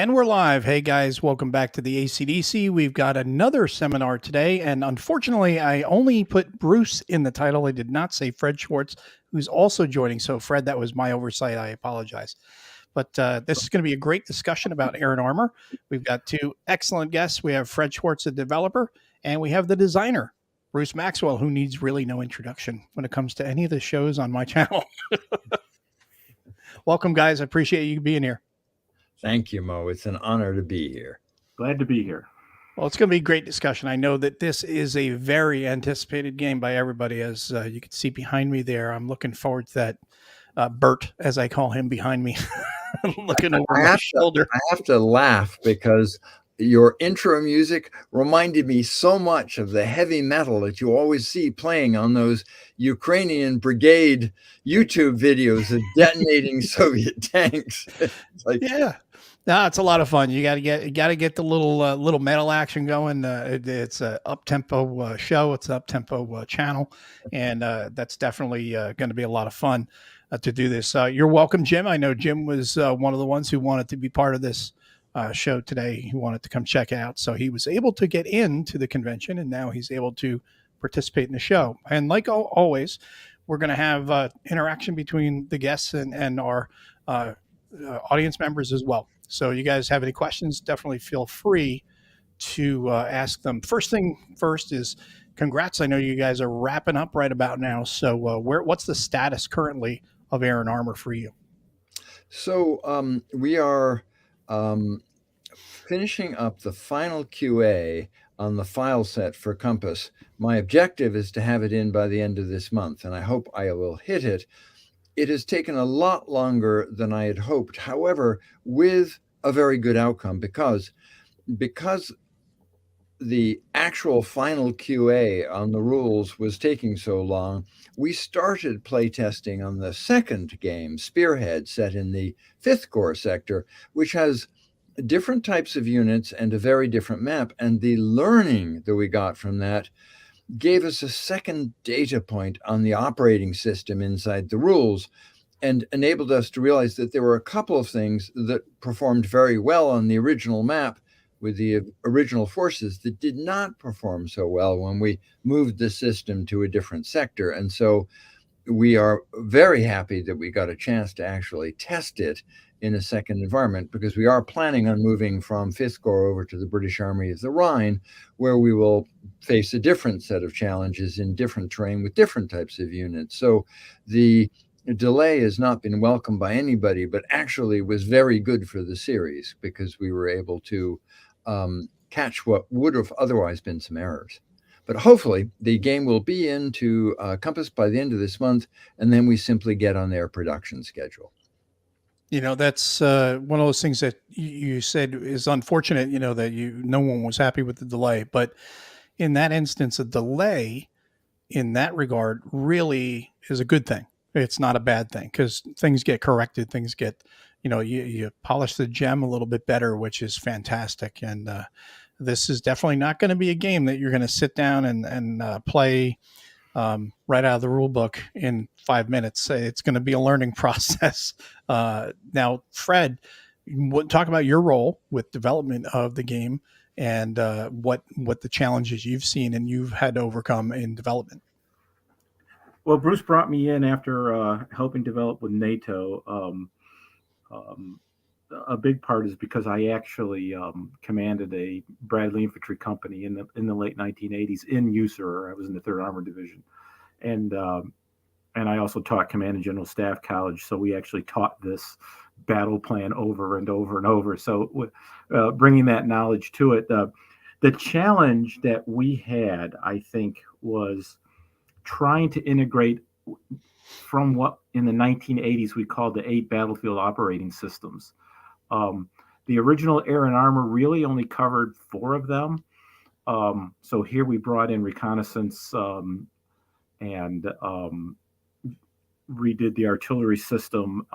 And we're live. Hey guys, welcome back to the ACDC. We've got another seminar today, and unfortunately, I only put Bruce in the title. I did not say Fred Schwartz, who's also joining. So, Fred, that was my oversight. I apologize. But this is going to be a great discussion about Air and Armor. We've got two excellent guests. We have Fred Schwartz, the developer, and we have the designer, Bruce Maxwell, who needs really no introduction when it comes to any of the shows on my channel. Welcome, guys. I appreciate you being here. Thank you, Mo. It's an honor to be here. Glad to be here. Well, it's going to be a great discussion. I know that this is a very anticipated game by everybody, as you can see behind me there. I'm looking forward to that Bert, as I call him, behind me, looking over my shoulder. I have to laugh because your intro music reminded me so much of the heavy metal that you always see playing on those Ukrainian brigade YouTube videos of detonating Soviet tanks. Yeah. No, it's a lot of fun. You got to get the little metal action going. It's a up tempo show. It's an up tempo channel, and that's definitely going to be a lot of fun to do this. You're welcome, Jim. I know Jim was one of the ones who wanted to be part of this show today. He wanted to come check it out, so he was able to get into the convention, and now he's able to participate in the show. And like always, we're going to have interaction between the guests and our audience members as well. So you guys have any questions, definitely feel free to ask them. First thing first is congrats. I know you guys are wrapping up right about now. So what's the status currently of Air and Armor for you? So we are finishing up the final QA on the file set for Compass. My objective is to have it in by the end of this month, and I hope I will hit it. It has taken a lot longer than I had hoped, however, with a very good outcome, because the actual final QA on the rules was taking so long. We started playtesting on the second game, Spearhead, set in the 5th Corps sector, which has different types of units and a very different map. And the learning that we got from that gave us a second data point on the operating system inside the rules, and enabled us to realize that there were a couple of things that performed very well on the original map with the original forces that did not perform so well when we moved the system to a different sector. And so we are very happy that we got a chance to actually test it in a second environment, because we are planning on moving from 5th Corps over to the British Army of the Rhine, where we will face a different set of challenges in different terrain with different types of units. So the delay has not been welcomed by anybody, but actually was very good for the series, because we were able to catch what would have otherwise been some errors. But hopefully the game will be into Compass by the end of this month, and then we simply get on their production schedule. You know, that's one of those things that you said is unfortunate, you know, that no one was happy with the delay. But in that instance, a delay in that regard really is a good thing. It's not a bad thing, because things get corrected. Things get, you know, you polish the gem a little bit better, which is fantastic. And this is definitely not going to be a game that you're going to sit down and play right out of the rule book in 5 minutes. It's going to be a learning process. Now, Fred, talk about your role with development of the game and what the challenges you've seen and you've had to overcome in development. Well, Bruce brought me in after helping develop with NATO. A big part is because I actually commanded a Bradley infantry company in the late 1980s in USER. I was in the 3rd Armored Division, and I also taught Command and General Staff College. So we actually taught this battle plan over and over and over. So bringing that knowledge to it, the challenge that we had, I think, was trying to integrate from what in the 1980s we called the 8 battlefield operating systems. The original Air and Armor really only covered 4 of them. So here we brought in reconnaissance and redid the artillery system,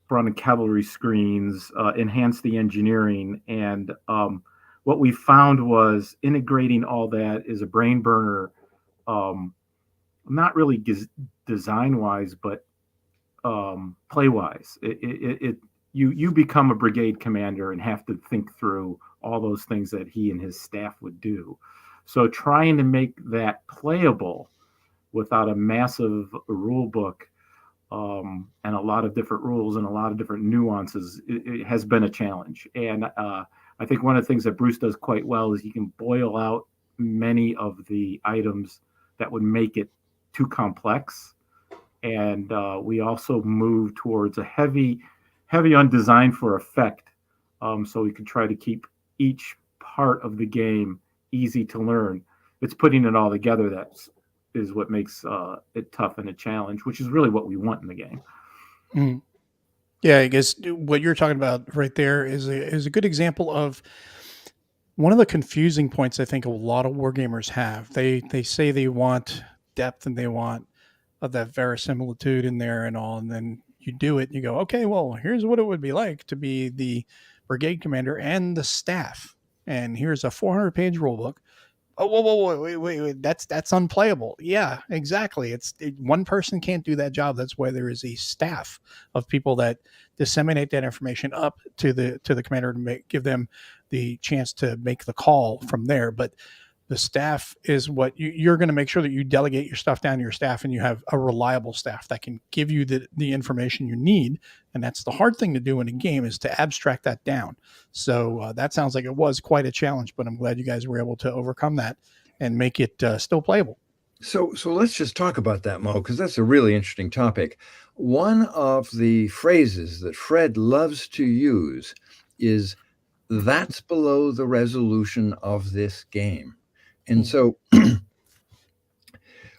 brought in cavalry screens, enhanced the engineering. And what we found was integrating all that is a brain burner, not really design-wise, but play-wise. you become a brigade commander and have to think through all those things that he and his staff would do. So trying to make that playable without a massive rule book and a lot of different rules and a lot of different nuances, it has been a challenge. And I think one of the things that Bruce does quite well is he can boil out many of the items that would make it too complex. And we also move towards a heavy on design for effect. So we can try to keep each part of the game easy to learn. It's putting it all together that is what makes it tough and a challenge, which is really what we want in the game. Mm. Yeah, I guess what you're talking about right there is a good example of one of the confusing points I think a lot of wargamers have. They say they want depth and they want that verisimilitude in there and all, and then you do it and you go, okay, well, here's what it would be like to be the brigade commander and the staff, and here's a 400-page rule book. Oh, whoa, wait, that's unplayable. Yeah, exactly. One person can't do that job. That's why there is a staff of people that disseminate that information up to the commander to give them the chance to make the call from there. But the staff is what you're going to make sure that you delegate your stuff down to your staff, and you have a reliable staff that can give you the information you need. And that's the hard thing to do in a game, is to abstract that down. So that sounds like it was quite a challenge, but I'm glad you guys were able to overcome that and make it still playable. So let's just talk about that, Mo, because that's a really interesting topic. One of the phrases that Fred loves to use is, "That's below the resolution of this game." And so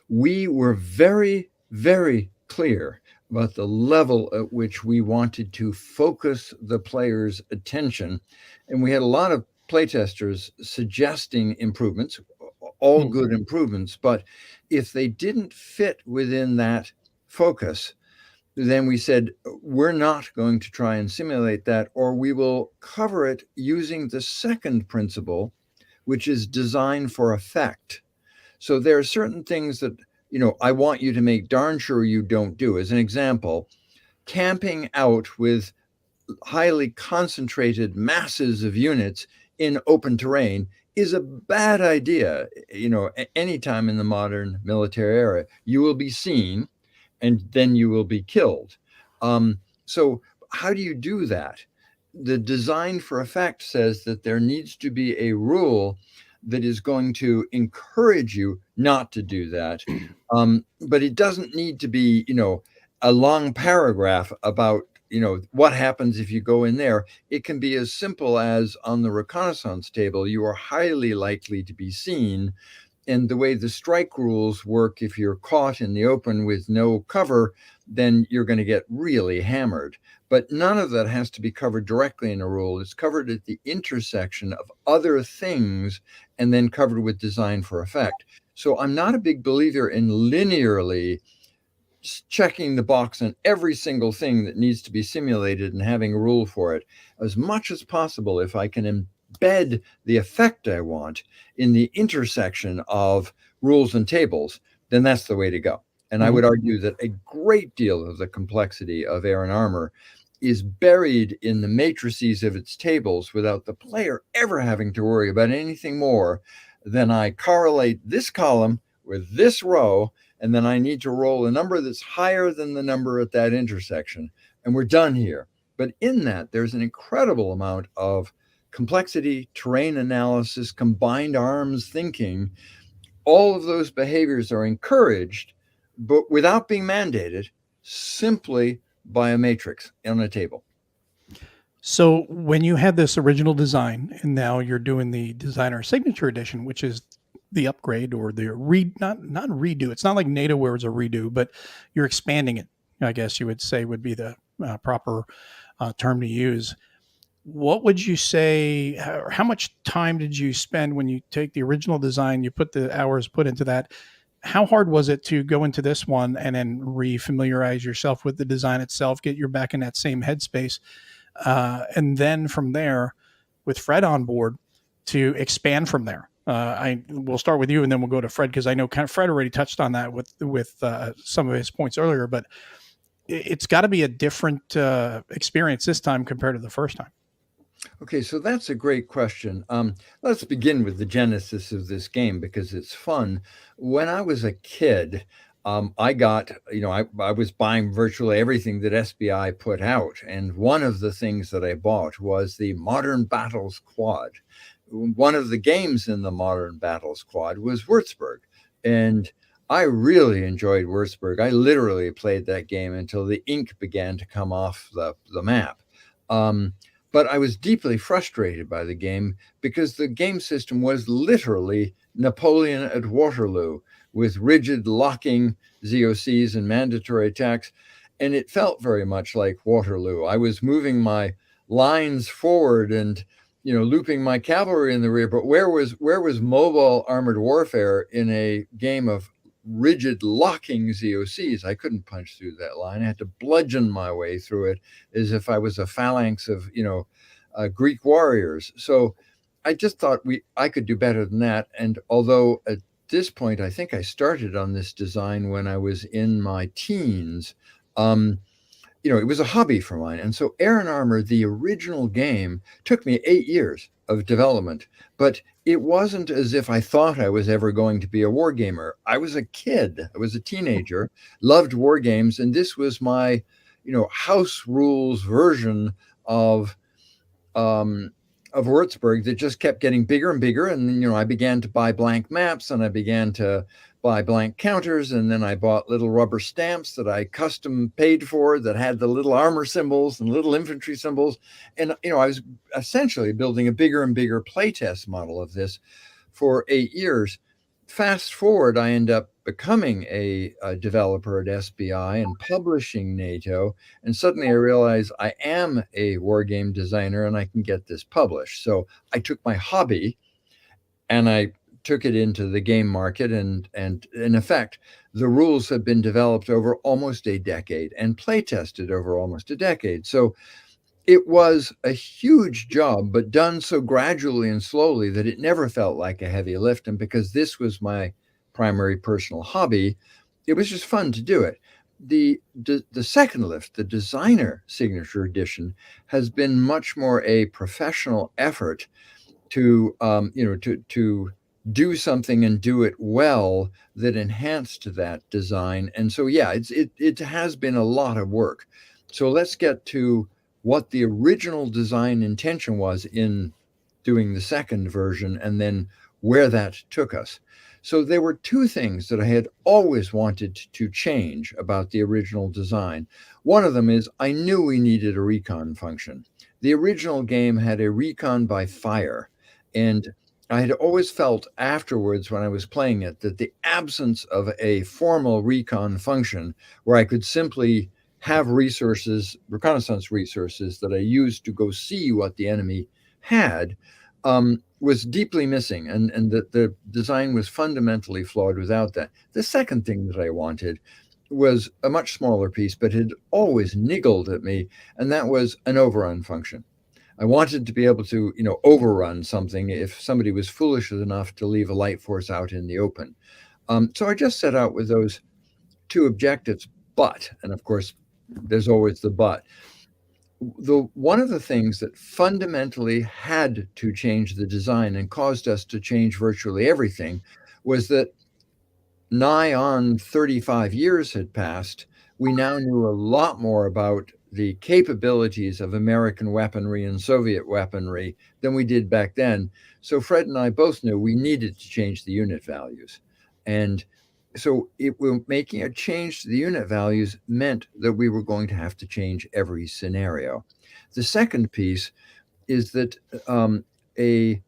we were very, very clear about the level at which we wanted to focus the player's attention. And we had a lot of playtesters suggesting improvements, all good improvements. But if they didn't fit within that focus, then we said, we're not going to try and simulate that, or we will cover it using the second principle, which is design for effect. So there are certain things that, I want you to make darn sure you don't do. As an example, camping out with highly concentrated masses of units in open terrain is a bad idea. Anytime in the modern military era, you will be seen and then you will be killed. So how do you do that? The design for effect says that there needs to be a rule that is going to encourage you not to do that. But it doesn't need to be, a long paragraph about, what happens if you go in there. It can be as simple as, on the reconnaissance table, you are highly likely to be seen. And the way the strike rules work, if you're caught in the open with no cover, then you're going to get really hammered. But none of that has to be covered directly in a rule. It's covered at the intersection of other things and then covered with design for effect. So I'm not a big believer in linearly checking the box on every single thing that needs to be simulated and having a rule for it. As much as possible, if I can embed the effect I want in the intersection of rules and tables, then that's the way to go. And I would argue that a great deal of the complexity of Air and Armor is buried in the matrices of its tables without the player ever having to worry about anything more than, I correlate this column with this row, and then I need to roll a number that's higher than the number at that intersection, and we're done here. But in that, there's an incredible amount of complexity, terrain analysis, combined arms thinking. All of those behaviors are encouraged, but without being mandated, simply by a matrix on a table. So when you had this original design and now you're doing the designer signature edition, which is the upgrade or the not redo. It's not like NATO where it's a redo, but you're expanding it, I guess you would say would be the proper term to use. What would you say, how much time did you spend when you take the original design, you put the hours put into that? How hard was it to go into this one and then re-familiarize yourself with the design itself, get you back in that same headspace? And then from there, with Fred on board, to expand from there. We'll start with you and then we'll go to Fred, because I know Fred already touched on that with some of his points earlier, but it's got to be a different experience this time compared to the first time. Okay, so that's a great question. Let's begin with the genesis of this game because it's fun. When I was a kid, I got, I was buying virtually everything that SBI put out. And one of the things that I bought was the Modern Battles Quad. One of the games in the Modern Battles Quad was Würzburg. And I really enjoyed Würzburg. I literally played that game until the ink began to come off the map. But I was deeply frustrated by the game because the game system was literally Napoleon at Waterloo with rigid locking ZOCs and mandatory attacks. And it felt very much like Waterloo. I was moving my lines forward and, looping my cavalry in the rear. But where was mobile armored warfare in a game of rigid locking ZOCs? I couldn't punch through that line. I had to bludgeon my way through it as if I was a phalanx of, Greek warriors. So I just thought I could do better than that. And although at this point, I think I started on this design when I was in my teens, it was a hobby for mine. And so Air and Armor, the original game, took me 8 years of development, but it wasn't as if I thought I was ever going to be a war gamer. I was a kid. I was a teenager, loved war games, and this was my, house rules version of Würzburg that just kept getting bigger and bigger. And then, I began to buy blank maps and I began to buy blank counters. And then I bought little rubber stamps that I custom paid for that had the little armor symbols and little infantry symbols. And, I was essentially building a bigger and bigger playtest model of this for 8 years. Fast forward, I end up becoming a developer at SBI and publishing NATO. And suddenly I realize I am a war game designer and I can get this published. So I took my hobby and I took it into the game market. And in effect, the rules have been developed over almost a decade and play tested over almost a decade. So it was a huge job, but done so gradually and slowly that it never felt like a heavy lift. And because this was my primary personal hobby, it was just fun to do it. The second lift, the designer signature edition, has been much more a professional effort to do something and do it well that enhanced that design. And so, yeah, it has been a lot of work. So let's get to what the original design intention was in doing the second version and then where that took us. So there were two things that I had always wanted to change about the original design. One of them is I knew we needed a recon function. The original game had a recon by fire, and I had always felt afterwards when I was playing it that the absence of a formal recon function where I could simply have resources, reconnaissance resources that I used to go see what the enemy had, was deeply missing, and that the design was fundamentally flawed without that. The second thing that I wanted was a much smaller piece, but had always niggled at me, and that was an overrun function. I wanted to be able to, overrun something if somebody was foolish enough to leave a light force out in the open. So I just set out with those two objectives, but, and of course, there's always the but. One of the things that fundamentally had to change the design and caused us to change virtually everything was that nigh on 35 years had passed. We now knew a lot more about the capabilities of American weaponry and Soviet weaponry than we did back then. So Fred and I both knew we needed to change the unit values. And so making a change to the unit values meant that we were going to have to change every scenario. The second piece is that a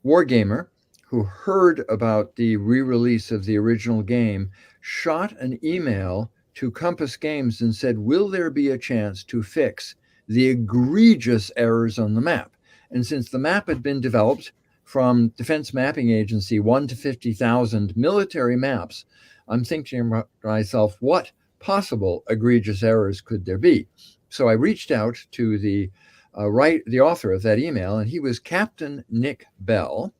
wargamer who heard about the re-release of the original game shot an email to Compass Games and said, will there be a chance to fix the egregious errors on the map? And since the map had been developed from Defense Mapping Agency 1 to 50,000 military maps, I'm thinking to myself, what possible egregious errors could there be? So I reached out to the author of that email, and he was Captain Nick Bell.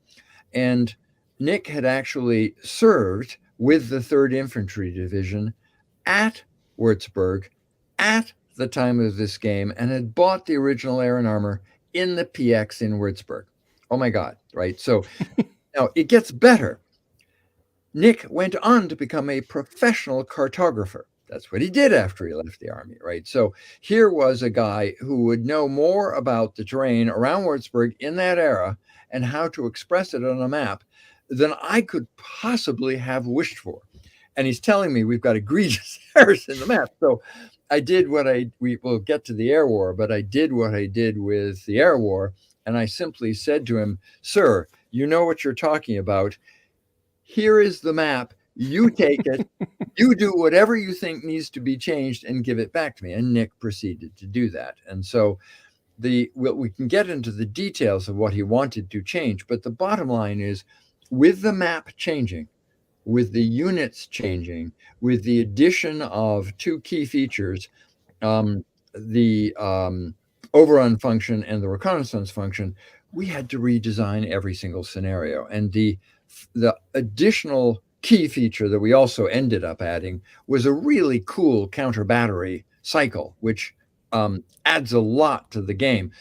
And Nick had actually served with the 3rd Infantry Division at Würzburg at the time of this game and had bought the original Air and Armor in the PX in Würzburg. Oh my God, right? So now it gets better. Nick went on to become a professional cartographer. That's what he did after he left the army, right? So here was a guy who would know more about the terrain around Würzburg in that era and how to express it on a map than I could possibly have wished for. And he's telling me we've got egregious errors in the map. So I did what we will get to the air war, but I did what I did with the air war. And I simply said to him, sir, you know what you're talking about. Here is the map. You take it. You do whatever you think needs to be changed and give it back to me. And Nick proceeded to do that. And so we can get into the details of what he wanted to change. But the bottom line is, with the map changing, with the units changing, with the addition of two key features, the overrun function and the reconnaissance function, we had to redesign every single scenario. And the additional key feature that we also ended up adding was a really cool counter battery cycle, which adds a lot to the game.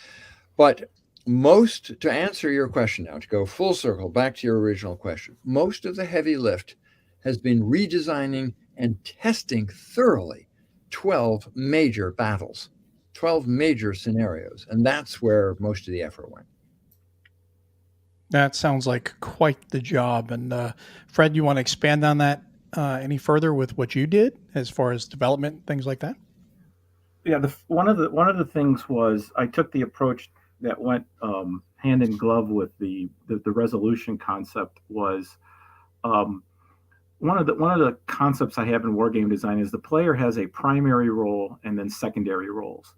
But to answer your question now, to go full circle back to your original question, most of the heavy lift has been redesigning and testing thoroughly 12 major battles, 12 major scenarios. And that's where most of the effort went. That sounds like quite the job. And Fred, you want to expand on that any further with what you did as far as development, things like that? Yeah, one of the things was I took the approach that went hand in glove with the resolution concept. Was one of the concepts I have in wargame design is the player has a primary role and then secondary roles.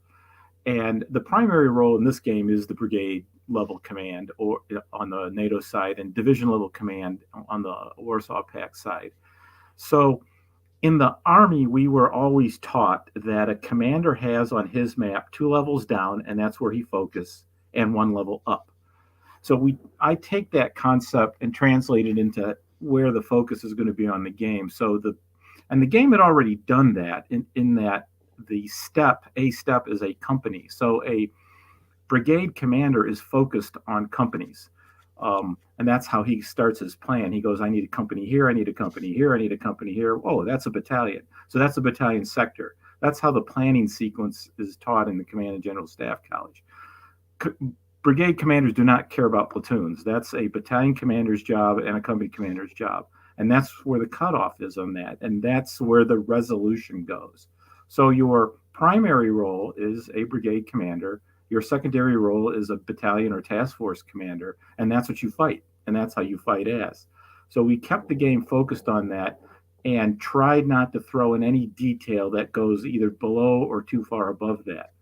And the primary role in this game is the brigade level command or on the NATO side, and division level command on the Warsaw Pact side. So in the Army, we were always taught that a commander has on his map 2 levels down, and that's where he focuses, and 1 level up. So I take that concept and translate it into where the focus is going to be on the game. So the game had already done that in that a step is a company. So a brigade commander is focused on companies. And that's how he starts his plan. He goes, I need a company here, I need a company here, I need a company here. Oh, that's a battalion. So that's a battalion sector. That's how the planning sequence is taught in the Command and General Staff College. Brigade commanders do not care about platoons. That's a battalion commander's job and a company commander's job. And that's where the cutoff is on that. And that's where the resolution goes. So your primary role is a brigade commander. Your secondary role is a battalion or task force commander, and that's what you fight, and that's how you fight as. So we kept the game focused on that and tried not to throw in any detail that goes either below or too far above that.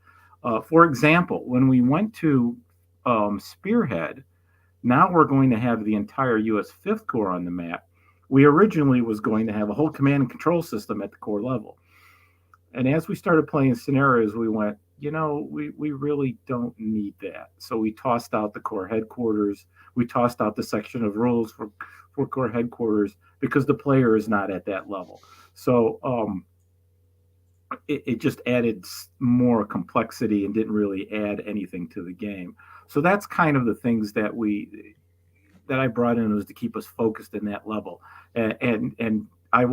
For example, when we went to Spearhead, now we're going to have the entire U.S. 5th Corps on the map. We originally was going to have a whole command and control system at the Corps level. And as we started playing scenarios, we went, we really don't need that. So we tossed out the Corps headquarters. We tossed out the section of rules for Corps headquarters because the player is not at that level. So it just added more complexity and didn't really add anything to the game. So that's kind of the things that I brought in, was to keep us focused in that level. And I'd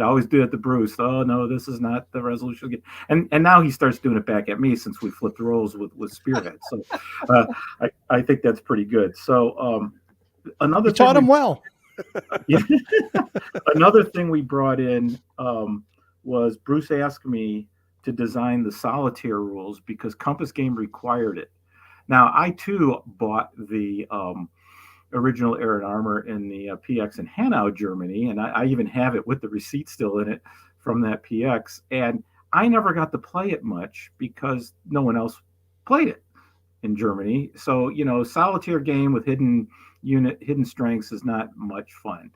always do it to Bruce. Oh no, this is not the resolution. And now he starts doing it back at me since we flipped roles with Spearhead. So I think that's pretty good. So another you taught him well. Another thing we brought in was Bruce asked me to design the Solitaire rules because Compass Game required it. Now I too bought the original Air and Armor in the PX in Hanau, Germany, and I even have it with the receipt still in it from that PX. And I never got to play it much because no one else played it in Germany. So solitaire game with hidden strengths is not much fun.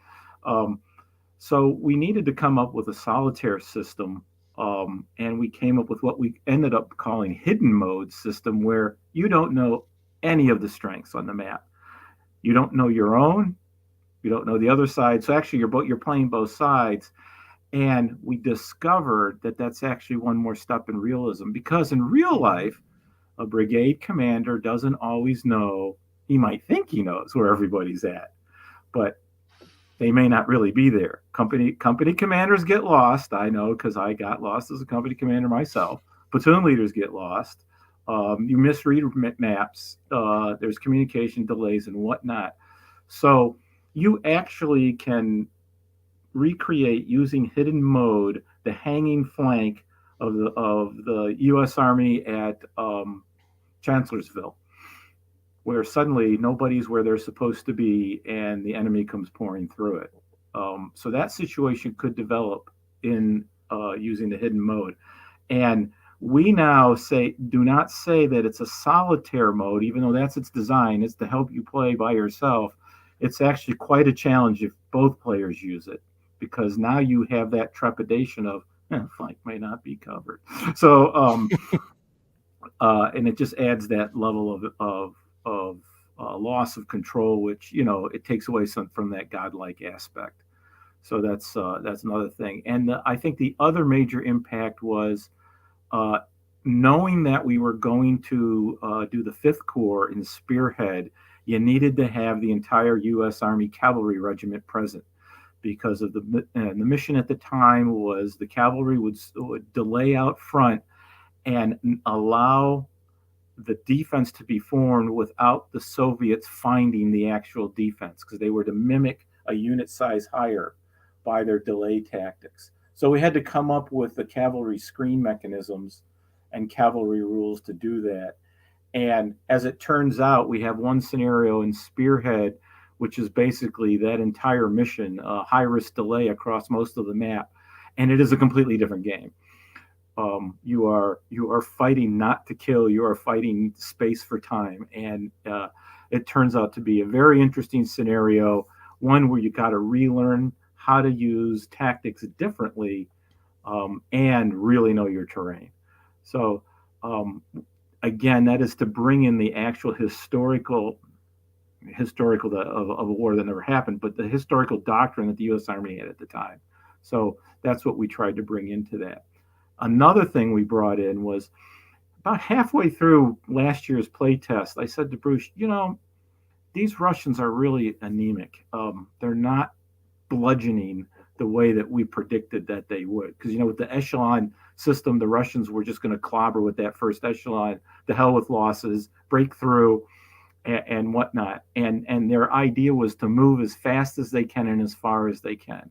So we needed to come up with a solitaire system, and we came up with what we ended up calling hidden mode system, where you don't know any of the strengths on the map. You don't know your own. You don't know the other side. So actually, you're playing both sides, And we discovered that that's actually one more step in realism, because in real life, a brigade commander doesn't always know. He might think he knows where everybody's at, but they may not really be there. Company commanders get lost. I know, because I got lost as a company commander myself. Platoon leaders get lost. You misread maps. There's communication delays and whatnot. So you actually can recreate, using hidden mode, the hanging flank of the U.S. Army at Chancellorsville, where suddenly nobody's where they're supposed to be and the enemy comes pouring through it. So that situation could develop in using the hidden mode. And we now do not say that it's a solitaire mode, even though that's its design. It's to help you play by yourself. It's actually quite a challenge if both players use it, because now you have that trepidation of flank may not be covered. So, and it just adds that level of loss of control, which, it takes away some from that godlike aspect. So that's another thing. And I think the other major impact was knowing that we were going to do the Fifth Corps in Spearhead. You needed to have the entire U.S. Army Cavalry Regiment present, because of the mission at the time was the cavalry would delay out front and allow the defense to be formed without the Soviets finding the actual defense, because they were to mimic a unit size higher by their delay tactics. So we had to come up with the cavalry screen mechanisms and cavalry rules to do that. And as it turns out, we have one scenario in Spearhead, which is basically that entire mission, high risk delay across most of the map. And it is a completely different game. You are fighting not to kill. You are fighting space for time. And it turns out to be a very interesting scenario, one where you got to relearn how to use tactics differently, and really know your terrain. So again, that is to bring in the actual historical of a war that never happened, but the historical doctrine that the U.S. Army had at the time. So that's what we tried to bring into that. Another thing we brought in was about halfway through last year's playtest, I said to Bruce, these Russians are really anemic. They're not bludgeoning the way that we predicted that they would. Because, with the echelon system, the Russians were just going to clobber with that first echelon, the hell with losses, break through, and whatnot. And their idea was to move as fast as they can and as far as they can.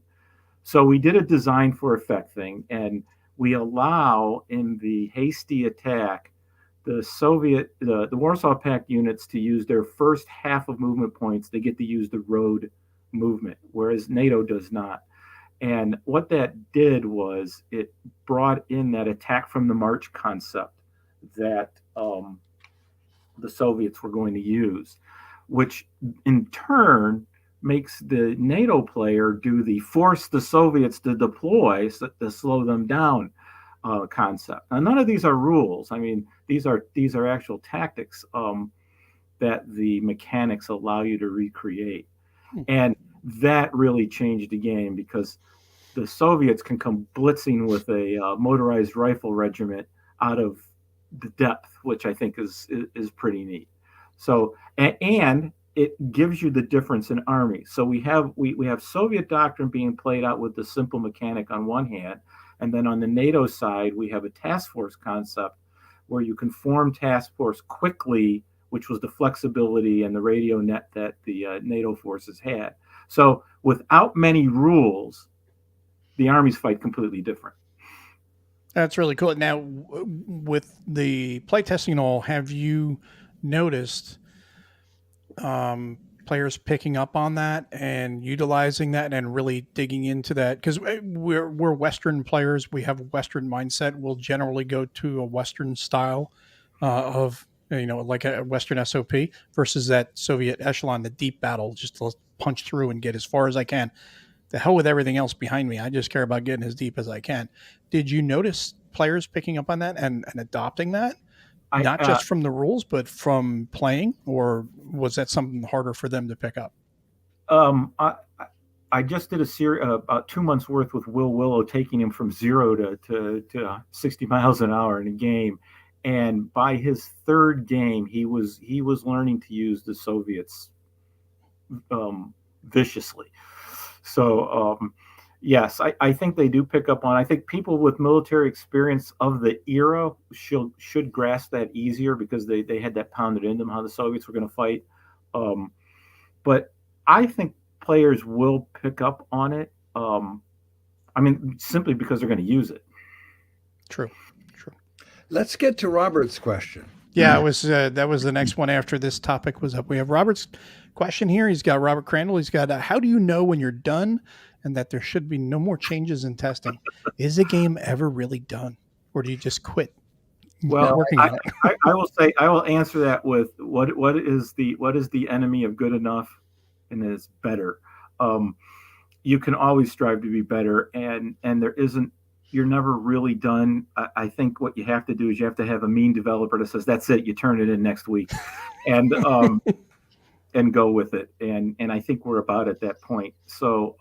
So we did a design for effect thing, and we allow in the hasty attack the Warsaw Pact units to use their first half of movement points. They get to use the road movement, whereas NATO does not. And what that did was it brought in that attack from the march concept that the Soviets were going to use, which in turn makes the NATO player do the force the Soviets to deploy to slow them down concept. Now, none of these are rules. I mean, these are actual tactics that the mechanics allow you to recreate. And that really changed the game, because the Soviets can come blitzing with a motorized rifle regiment out of the depth, which I think is pretty neat. So, and it gives you the difference in armies. So we have Soviet doctrine being played out with the simple mechanic on one hand, and then on the NATO side, we have a task force concept where you can form task force quickly, which was the flexibility and the radio net that the NATO forces had. So without many rules, the armies fight completely different. That's really cool. Now, with the playtesting and all, have you noticed players picking up on that and utilizing that and really digging into that? Because we're Western players. We have a Western mindset. We'll generally go to a Western style of, like a Western SOP versus that Soviet echelon, the deep battle, just to punch through and get as far as I can. The hell with everything else behind me. I just care about getting as deep as I can. Did you notice players picking up on that and adopting that? Not just from the rules, but from playing, or was that something harder for them to pick up? I just did a series about 2 months worth with Will Willow, taking him from 0 to 60 miles an hour in a game. And by his third game, he was learning to use the Soviets viciously. So yes, I think they do pick up on. I think people with military experience of the era should grasp that easier, because they had that pounded into them how the Soviets were going to fight. But I think players will pick up on it. I mean, simply because they're going to use it. True. Let's get to Robert's question. Yeah, it was that was the next one after this topic was up. We have Robert's question here. He's got Robert Crandall. He's got, how do you know when you're done and that there should be no more changes in testing? Is a game ever really done, or do you just quit? Well, I will say, I will answer that with what is the enemy of good enough, and it's better. You can always strive to be better, and there isn't. You're never really done. I think what you have to do is you have to have a mean developer that says, that's it, you turn it in next week, and and go with it. And I think we're about at that point. So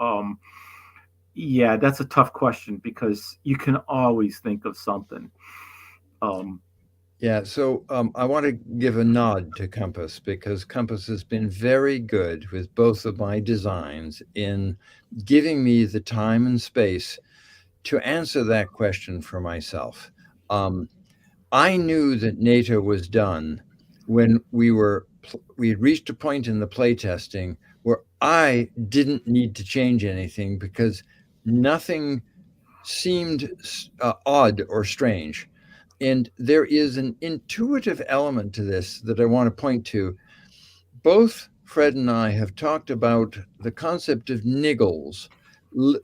yeah, that's a tough question, because you can always think of something. Yeah, so I want to give a nod to Compass, because Compass has been very good with both of my designs in giving me the time and space to answer that question for myself. I knew that NATO was done when we had reached a point in the playtesting where I didn't need to change anything, because nothing seemed odd or strange. And there is an intuitive element to this that I want to point to. Both Fred and I have talked about the concept of niggles.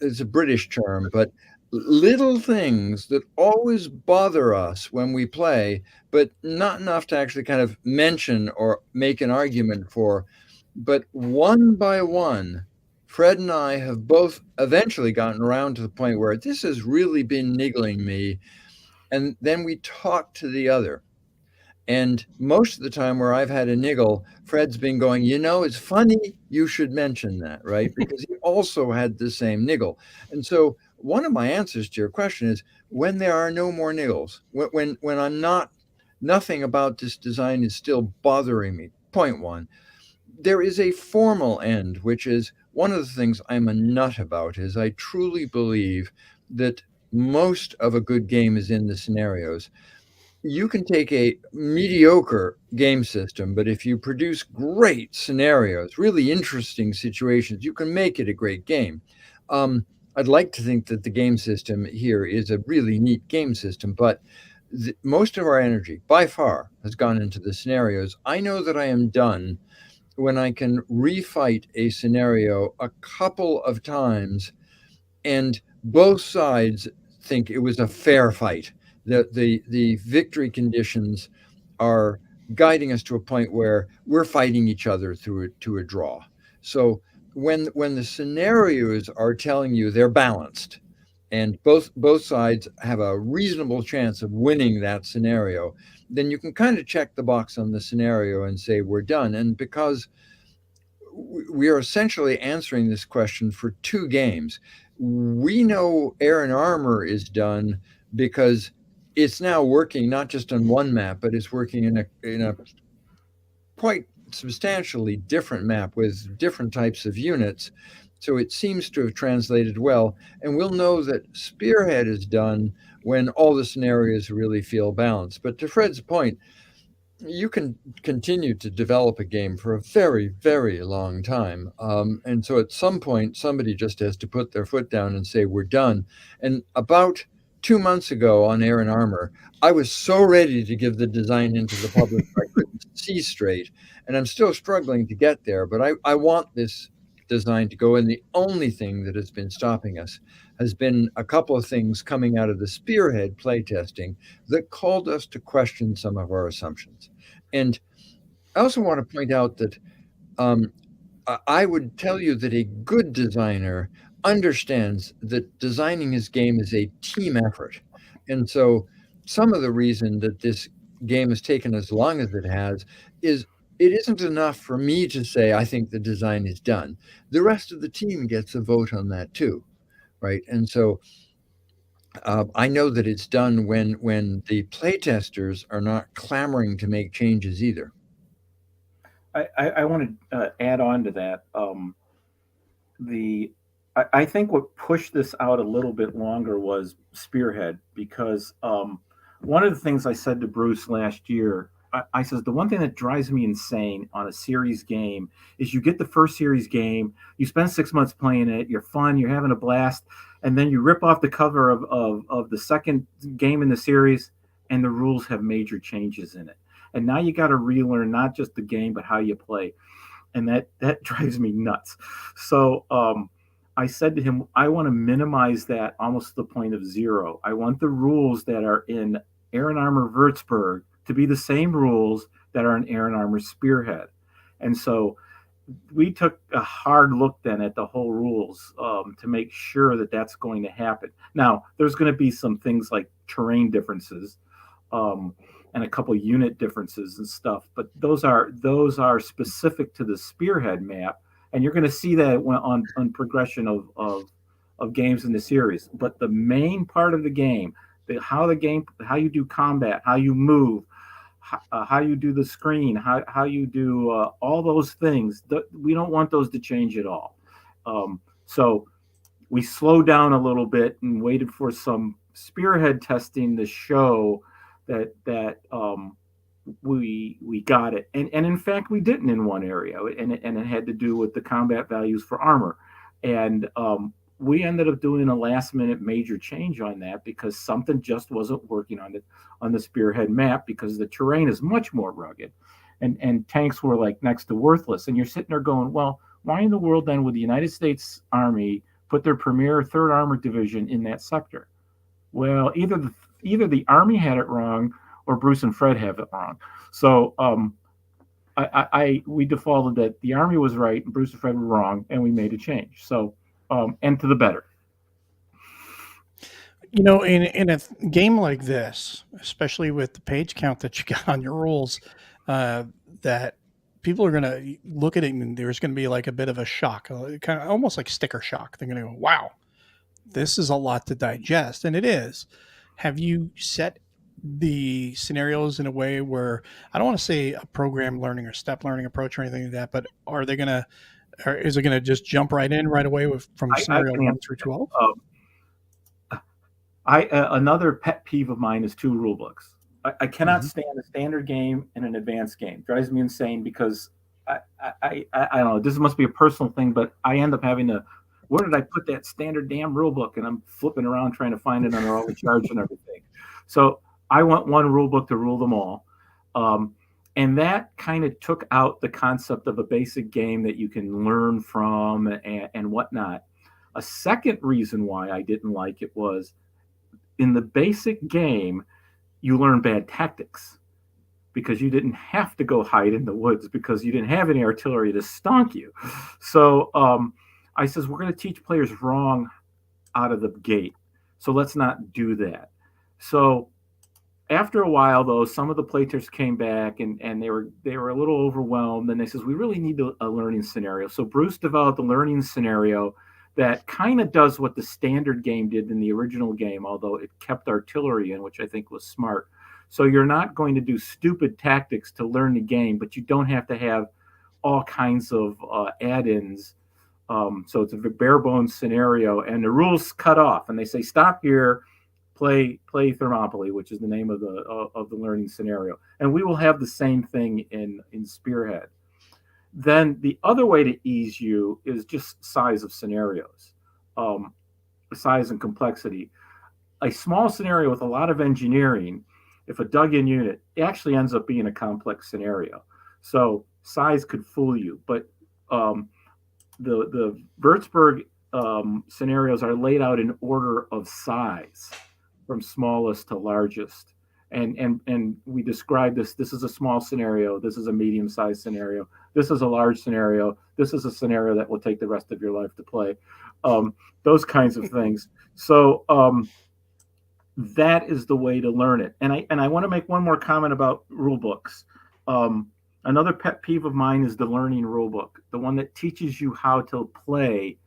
It's a British term, but little things that always bother us when we play, but not enough to actually kind of mention or make an argument for. But one by one, Fred and I have both eventually gotten around to the point where this has really been niggling me. And then we talk to the other. And most of the time where I've had a niggle, Fred's been going, it's funny you should mention that, right? Because he also had the same niggle. And so one of my answers to your question is, when there are no more niggles, when I'm nothing about this design is still bothering me. Point one, there is a formal end, which is one of the things I'm a nut about, is I truly believe that most of a good game is in the scenarios. You can take a mediocre game system, but if you produce great scenarios, really interesting situations, you can make it a great game. I'd like to think that the game system here is a really neat game system, but most of our energy, by far, has gone into the scenarios. I know that I am done when I can refight a scenario a couple of times and both sides think it was a fair fight. The victory conditions are guiding us to a point where we're fighting each other to a draw. So when the scenarios are telling you they're balanced and both sides have a reasonable chance of winning that scenario, then you can kind of check the box on the scenario and say we're done. And because we are essentially answering this question for 2 games, we know Air and Armor is done because it's now working not just on one map, but it's working in a quite substantially different map with different types of units. So it seems to have translated well. And we'll know that Spearhead is done when all the scenarios really feel balanced. But to Fred's point, you can continue to develop a game for a very, very long time. And so at some point, somebody just has to put their foot down and say, we're done. And about 2 months ago on Air and Armor, I was so ready to give the design into the public, I couldn't see straight. And I'm still struggling to get there, but I want this design to go. And the only thing that has been stopping us has been a couple of things coming out of the Spearhead playtesting that called us to question some of our assumptions. And I also want to point out that I would tell you that a good designer understands that designing his game is a team effort. And so some of the reason that this game has taken as long as it has is it isn't enough for me to say, I think the design is done. The rest of the team gets a vote on that too, right? And so I know that it's done when the playtesters are not clamoring to make changes either. I want to add on to that. The I think what pushed this out a little bit longer was Spearhead, because one of the things I said to Bruce last year, I says the one thing that drives me insane on a series game is you get the first series game, you spend 6 months playing it, you're fun, you're having a blast, and then you rip off the cover of the second game in the series, and the rules have major changes in it. And now you got to relearn not just the game, but how you play, and that drives me nuts. So I said to him, I want to minimize that almost to the point of zero. I want the rules that are in Air Armor Würzburg to be the same rules that are in Air Armor Spearhead. And so we took a hard look then at the whole rules to make sure that that's going to happen. Now, there's going to be some things like terrain differences. And a couple unit differences and stuff, but those are specific to the Spearhead map, and you're going to see that on progression of games in the series. But the main part of the game, how you do combat, how you move, how you do the screen, how you do all those things, we don't want those to change at all. So we slowed down a little bit and waited for some Spearhead testing to show that we got it, and in fact we didn't in one area, and it had to do with the combat values for armor, and we ended up doing a last minute major change on that because something just wasn't working on the Spearhead map, because the terrain is much more rugged, and tanks were like next to worthless, and you're sitting there going, well, why in the world then would the United States Army put their premier 3rd Armored Division in that sector? Well, either the Army had it wrong or Bruce and Fred have it wrong. So we defaulted that the Army was right and Bruce and Fred were wrong, and we made a change. So and to the better. You know, in a game like this, especially with the page count that you got on your rules, that people are going to look at it and there's going to be like a bit of a shock, kind of almost like sticker shock. They're going to go, wow, this is a lot to digest. And it is. Have you set the scenarios in a way where, I don't want to say a program learning or step learning approach or anything like that, but is it going to just jump right in right away from scenario 1 through 12? Another pet peeve of mine is 2 rule books. I cannot stand a standard game and an advanced game. It drives me insane because I don't know, this must be a personal thing, but I end up having to, where did I put that standard damn rule book? And I'm flipping around trying to find it under all the charts and everything. So I want one rule book to rule them all. And that kind of took out the concept of a basic game that you can learn from and whatnot. A second reason why I didn't like it was, in the basic game, you learn bad tactics because you didn't have to go hide in the woods because you didn't have any artillery to stonk you. So I says, we're going to teach players wrong out of the gate. So let's not do that. So after a while, though, some of the playtesters came back and they were a little overwhelmed. And they says, we really need a learning scenario. So Bruce developed a learning scenario that kind of does what the standard game did in the original game, although it kept artillery in, which I think was smart. So you're not going to do stupid tactics to learn the game, but you don't have to have all kinds of add-ins. So it's a bare bones scenario, and the rules cut off, and they say, stop here, play Thermopylae, which is the name of the learning scenario. And we will have the same thing in Spearhead. Then the other way to ease you is just size of scenarios, size and complexity. A small scenario with a lot of engineering, if a dug-in unit, it actually ends up being a complex scenario. So size could fool you, but the Würzburg scenarios are laid out in order of size, from smallest to largest. And we describe this. This is a small scenario. This is a medium-sized scenario. This is a large scenario. This is a scenario that will take the rest of your life to play. Those kinds of things. So that is the way to learn it. And I want to make one more comment about rule books. Another pet peeve of mine is the learning rule book, the one that teaches you how to play.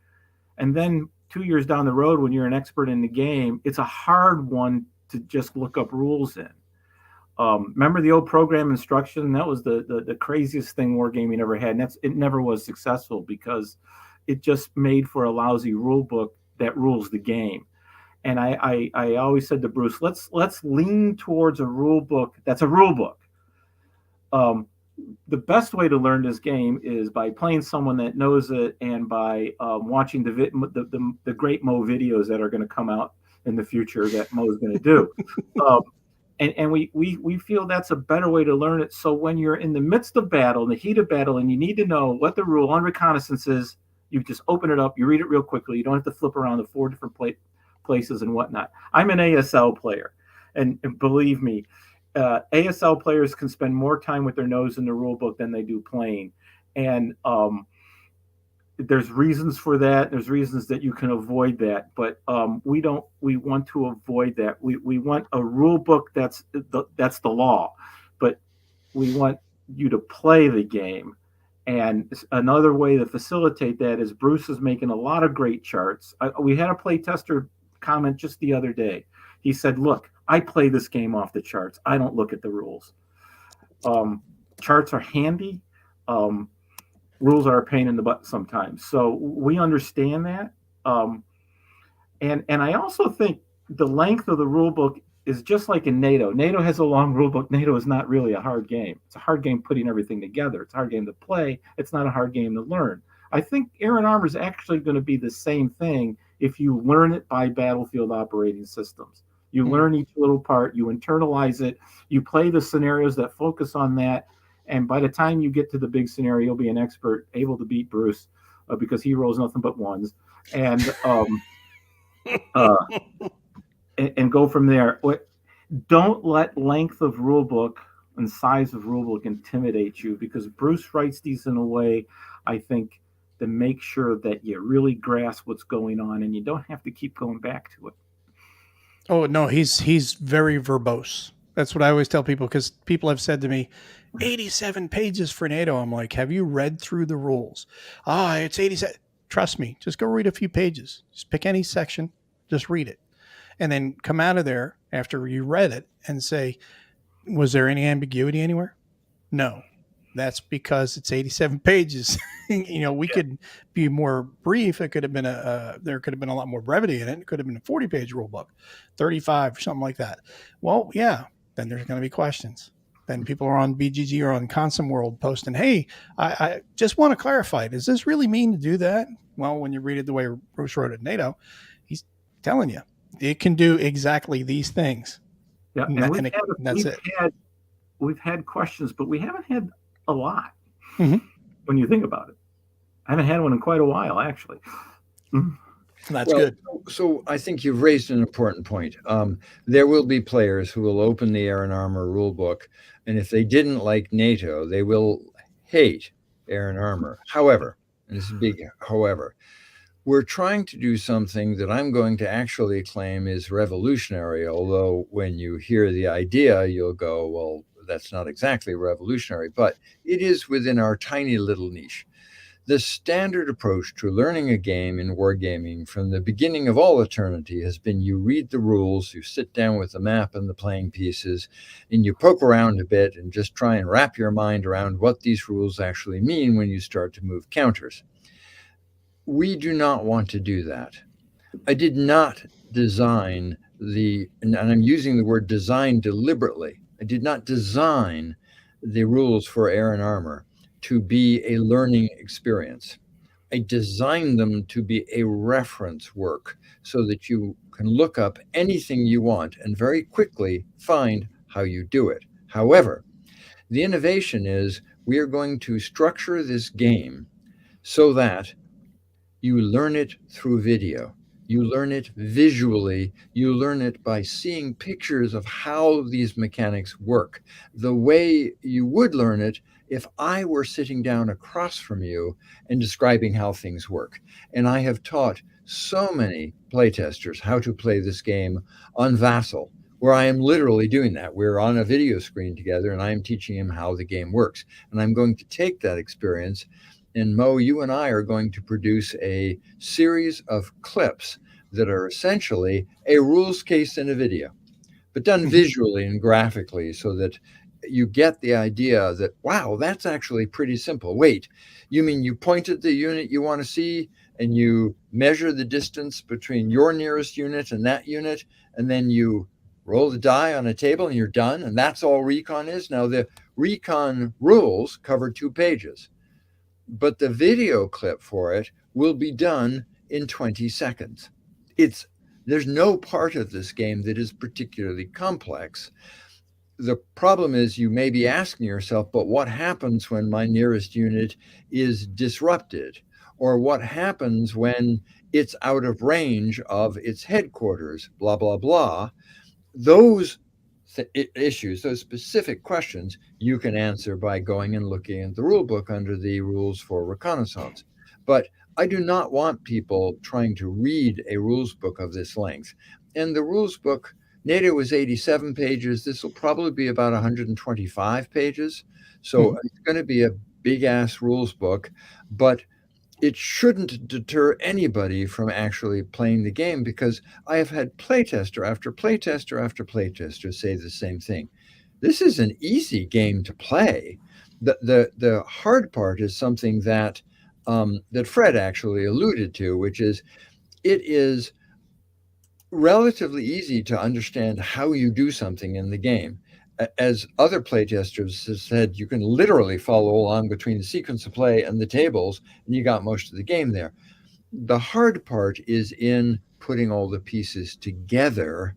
And then 2 years down the road, when you're an expert in the game, it's a hard one to just look up rules in. Remember the old program instruction? That was the craziest thing wargaming ever had. And it never was successful because it just made for a lousy rule book that rules the game. And I always said to Bruce, let's lean towards a rule book that's a rule book. The best way to learn this game is by playing someone that knows it and by watching the great Mo videos that are going to come out in the future that Mo is going to do. And we feel that's a better way to learn it. So when you're in the midst of battle, in the heat of battle, and you need to know what the rule on reconnaissance is, you just open it up, you read it real quickly. You don't have to flip around the 4 different places and whatnot. I'm an ASL player, and believe me, ASL players can spend more time with their nose in the rule book than they do playing. And there's reasons for that. There's reasons that you can avoid that, but we want to avoid that. We want a rule book that's the law, but we want you to play the game. And another way to facilitate that is Bruce is making a lot of great charts. We had a playtester comment just the other day. He said, look, I play this game off the charts. I don't look at the rules. Charts are handy. Rules are a pain in the butt sometimes. So we understand that. And I also think the length of the rule book is just like in NATO. NATO has a long rule book. NATO is not really a hard game. It's a hard game putting everything together. It's a hard game to play. It's not a hard game to learn. I think Air and Armor is actually going to be the same thing if you learn it by battlefield operating systems. You learn each little part, you internalize it, you play the scenarios that focus on that, and by the time you get to the big scenario, you'll be an expert, able to beat Bruce because he rolls nothing but ones, and and go from there. Don't let length of rulebook and size of rulebook intimidate you, because Bruce writes these in a way, I think, to make sure that you really grasp what's going on and you don't have to keep going back to it. Oh no, he's very verbose. That's what I always tell people, because people have said to me, 87 pages for NATO. I'm like, have you read through the rules? It's 87. Trust me, just go read a few pages. Just pick any section, just read it. And then come out of there after you read it and say, was there any ambiguity anywhere? No. That's because it's 87 pages. We could be more brief. It could have been there could have been a lot more brevity in it. It could have been a 40-page rule book, 35 or something like that. Well, yeah, then there's going to be questions. Then people are on BGG or on Consum World posting, hey, I just want to clarify, does this really mean to do that? Well, when you read it the way Bruce wrote it in NATO, he's telling you it can do exactly these things. Yeah, we've had questions, but we haven't had a lot when you think about it. I haven't had one in quite a while, actually. That's good. So I think you've raised an important point. There will be players who will open the Air and Armor rulebook, and if they didn't like NATO, they will hate Air and Armor. However, and this is big however, we're trying to do something that I'm going to actually claim is revolutionary, although when you hear the idea, you'll go, well, that's not exactly revolutionary, but it is within our tiny little niche. The standard approach to learning a game in wargaming from the beginning of all eternity has been you read the rules, you sit down with the map and the playing pieces, and you poke around a bit and just try and wrap your mind around what these rules actually mean when you start to move counters. We do not want to do that. I did not design and I'm using the word design deliberately, I did not design the rules for Air and Armor to be a learning experience. I designed them to be a reference work so that you can look up anything you want and very quickly find how you do it. However, the innovation is we are going to structure this game so that you learn it through video. You learn it visually. You learn it by seeing pictures of how these mechanics work, the way you would learn it if I were sitting down across from you and describing how things work. And I have taught so many playtesters how to play this game on Vassal where I am literally doing that. We're on a video screen together and I am teaching him how the game works. And I'm going to take that experience, and Mo, you and I are going to produce a series of clips that are essentially a rules case in a video, but done visually and graphically so that you get the idea that, wow, that's actually pretty simple. Wait, you mean you point at the unit you want to see and you measure the distance between your nearest unit and that unit, and then you roll the die on a table and you're done, and that's all Recon is? Now, the Recon rules cover 2 pages, but the video clip for it will be done in 20 seconds. There's no part of this game that is particularly complex. The problem is you may be asking yourself, but what happens when my nearest unit is disrupted? Or what happens when it's out of range of its headquarters, blah, blah, blah. Those issues, those specific questions, you can answer by going and looking at the rule book under the rules for reconnaissance. But I do not want people trying to read a rules book of this length. And the rules book, NATO is 87 pages. This will probably be about 125 pages. So it's going to be a big ass rules book, but it shouldn't deter anybody from actually playing the game, because I have had playtester after playtester after playtester say the same thing. This is an easy game to play. The hard part is something that that Fred actually alluded to, which is it is relatively easy to understand how you do something in the game. As other playtesters have said, you can literally follow along between the sequence of play and the tables, and you got most of the game there. The hard part is in putting all the pieces together.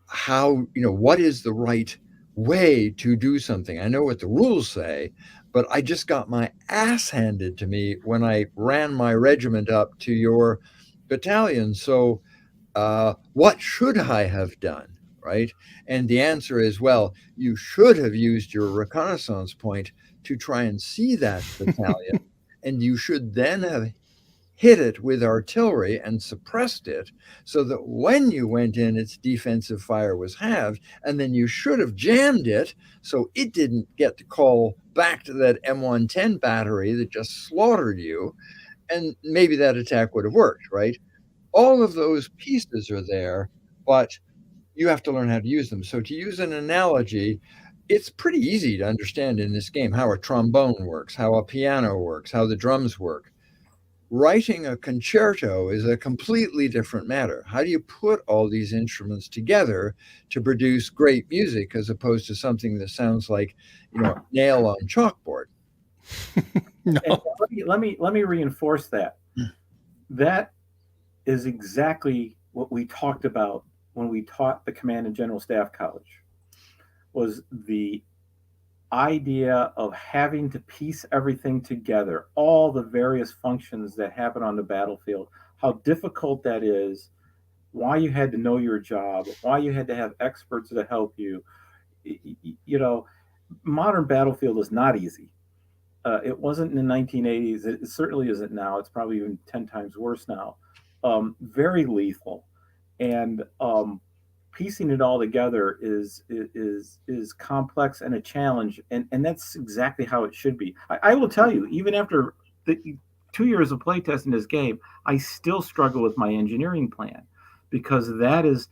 How, what is the right way to do something? I know what the rules say, but I just got my ass handed to me when I ran my regiment up to your battalion. So what should I have done? Right? And the answer is, well, you should have used your reconnaissance point to try and see that battalion, and you should then have hit it with artillery and suppressed it so that when you went in, its defensive fire was halved, and then you should have jammed it so it didn't get to call back to that M110 battery that just slaughtered you, and maybe that attack would have worked, right? All of those pieces are there, but you have to learn how to use them. So to use an analogy, it's pretty easy to understand in this game how a trombone works, how a piano works, how the drums work. Writing a concerto is a completely different matter. How do you put all these instruments together to produce great music as opposed to something that sounds like, nail on chalkboard? No. Let me reinforce that. That is exactly what we talked about when we taught the Command and General Staff College, was the idea of having to piece everything together, all the various functions that happen on the battlefield, how difficult that is, why you had to know your job, why you had to have experts to help you. Modern battlefield is not easy. It wasn't in the 1980s. It certainly isn't now. It's probably even 10 times worse now. Very lethal. And piecing it all together is complex and a challenge, and that's exactly how it should be. I will tell you, even after the 2 years of playtesting this game, I still struggle with my engineering plan, because that is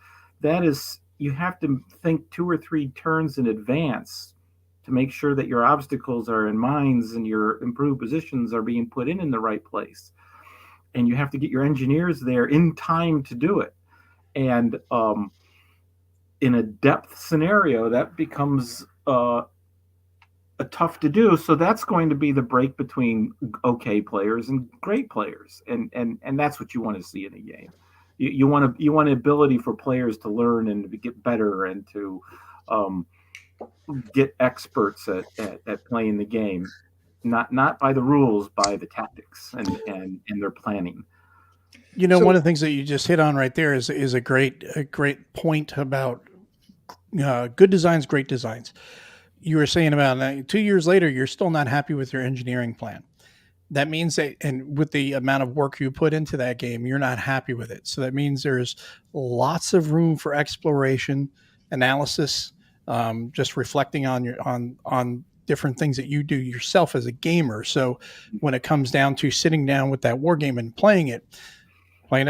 you have to think 2 or 3 turns in advance to make sure that your obstacles are in mines and your improved positions are being put in the right place, and you have to get your engineers there in time to do it. And in a depth scenario, that becomes tough to do. So that's going to be the break between okay players and great players, and that's what you want to see in a game. You want an ability for players to learn and to get better and to get experts at playing the game, not by the rules, by the tactics and their planning. One of the things that you just hit on right there is a great point about good designs, great designs. You were saying about 2 years later, you're still not happy with your engineering plan. That means that, and with the amount of work you put into that game, you're not happy with it. So that means there's lots of room for exploration. analysis, just reflecting on on different things that you do yourself as a gamer. So when it comes down to sitting down with that war game and playing it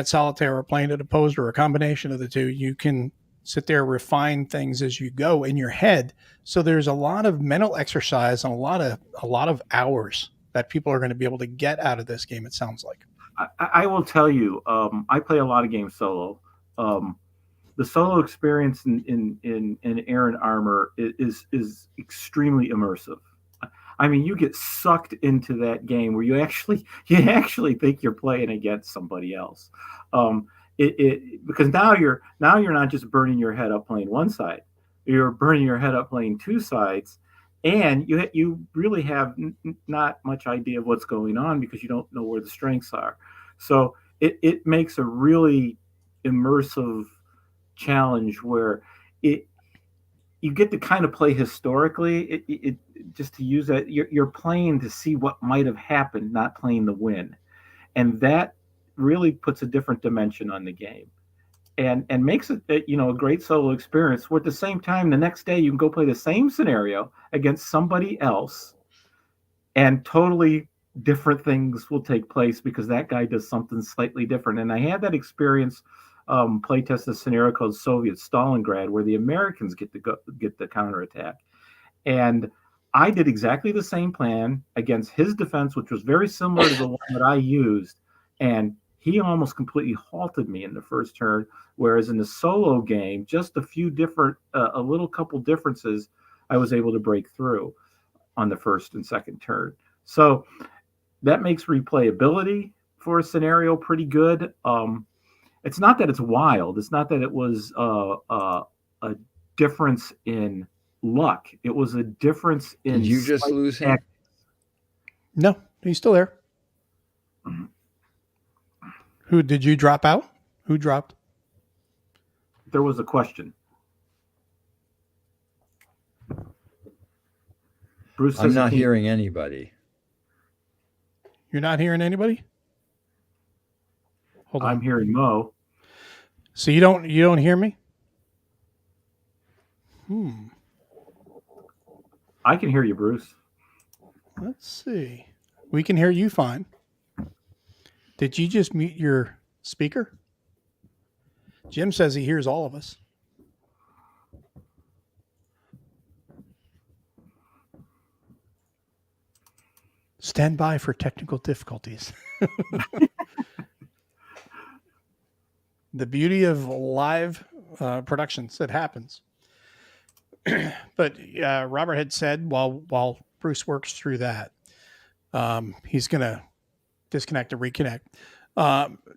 solitaire or playing it opposed or a combination of the two, you can sit there, refine things as you go in your head. So there's a lot of mental exercise and a lot of hours that people are going to be able to get out of this game, it sounds like. I will tell you, I play a lot of games solo. The solo experience in Air and Armor is extremely immersive. I mean, you get sucked into that game where you actually think you're playing against somebody else. Because now you're not just burning your head up playing one side, you're burning your head up playing two sides, and you really have not much idea of what's going on because you don't know where the strengths are. So it makes a really immersive challenge where you get to kind of play historically. It just to use that, you're playing to see what might have happened, not playing to win, and that really puts a different dimension on the game, and makes it a great solo experience. Where at the same time, the next day you can go play the same scenario against somebody else, and totally different things will take place because that guy does something slightly different. And I had that experience. Playtest a scenario called Soviet Stalingrad, where the Americans get the counterattack, and I did exactly the same plan against his defense, which was very similar to the one that I used, and he almost completely halted me in the first turn. Whereas in the solo game, just a little couple differences, I was able to break through on the first and second turn. So that makes replayability for a scenario pretty good. It's not that it's wild. It's not that it was a difference in luck. It was a difference in. Did you just lose him? No, he's still there. Mm-hmm. Who did you drop out? Who dropped? There was a question. Bruce says I'm not hearing anybody. You're not hearing anybody? Hold on. I'm hearing Mo. So you don't hear me? I can hear you, Bruce. Let's see. We can hear you fine. Did you just mute your speaker? Jim says he hears all of us. Stand by for technical difficulties. The beauty of live productions, it happens. But Robert had said while Bruce works through that, he's going to disconnect and reconnect.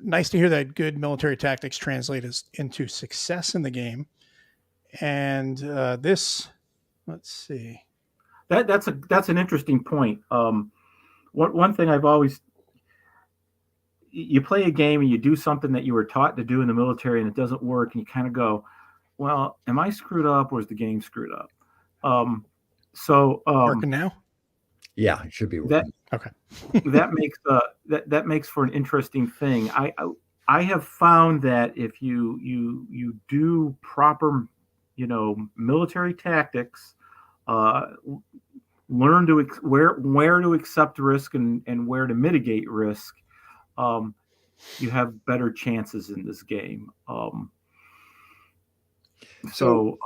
Nice to hear that good military tactics translate into success in the game. And let's see. That's an interesting point. One thing I've always, you play a game and you do something that you were taught to do in the military and it doesn't work, and you kind of go, well, am I screwed up or is the game screwed up? Working now? Yeah, it should be working. Okay. that makes for an interesting thing. I have found that if you do proper, military tactics, learn to where to accept risk and where to mitigate risk, you have better chances in this game. So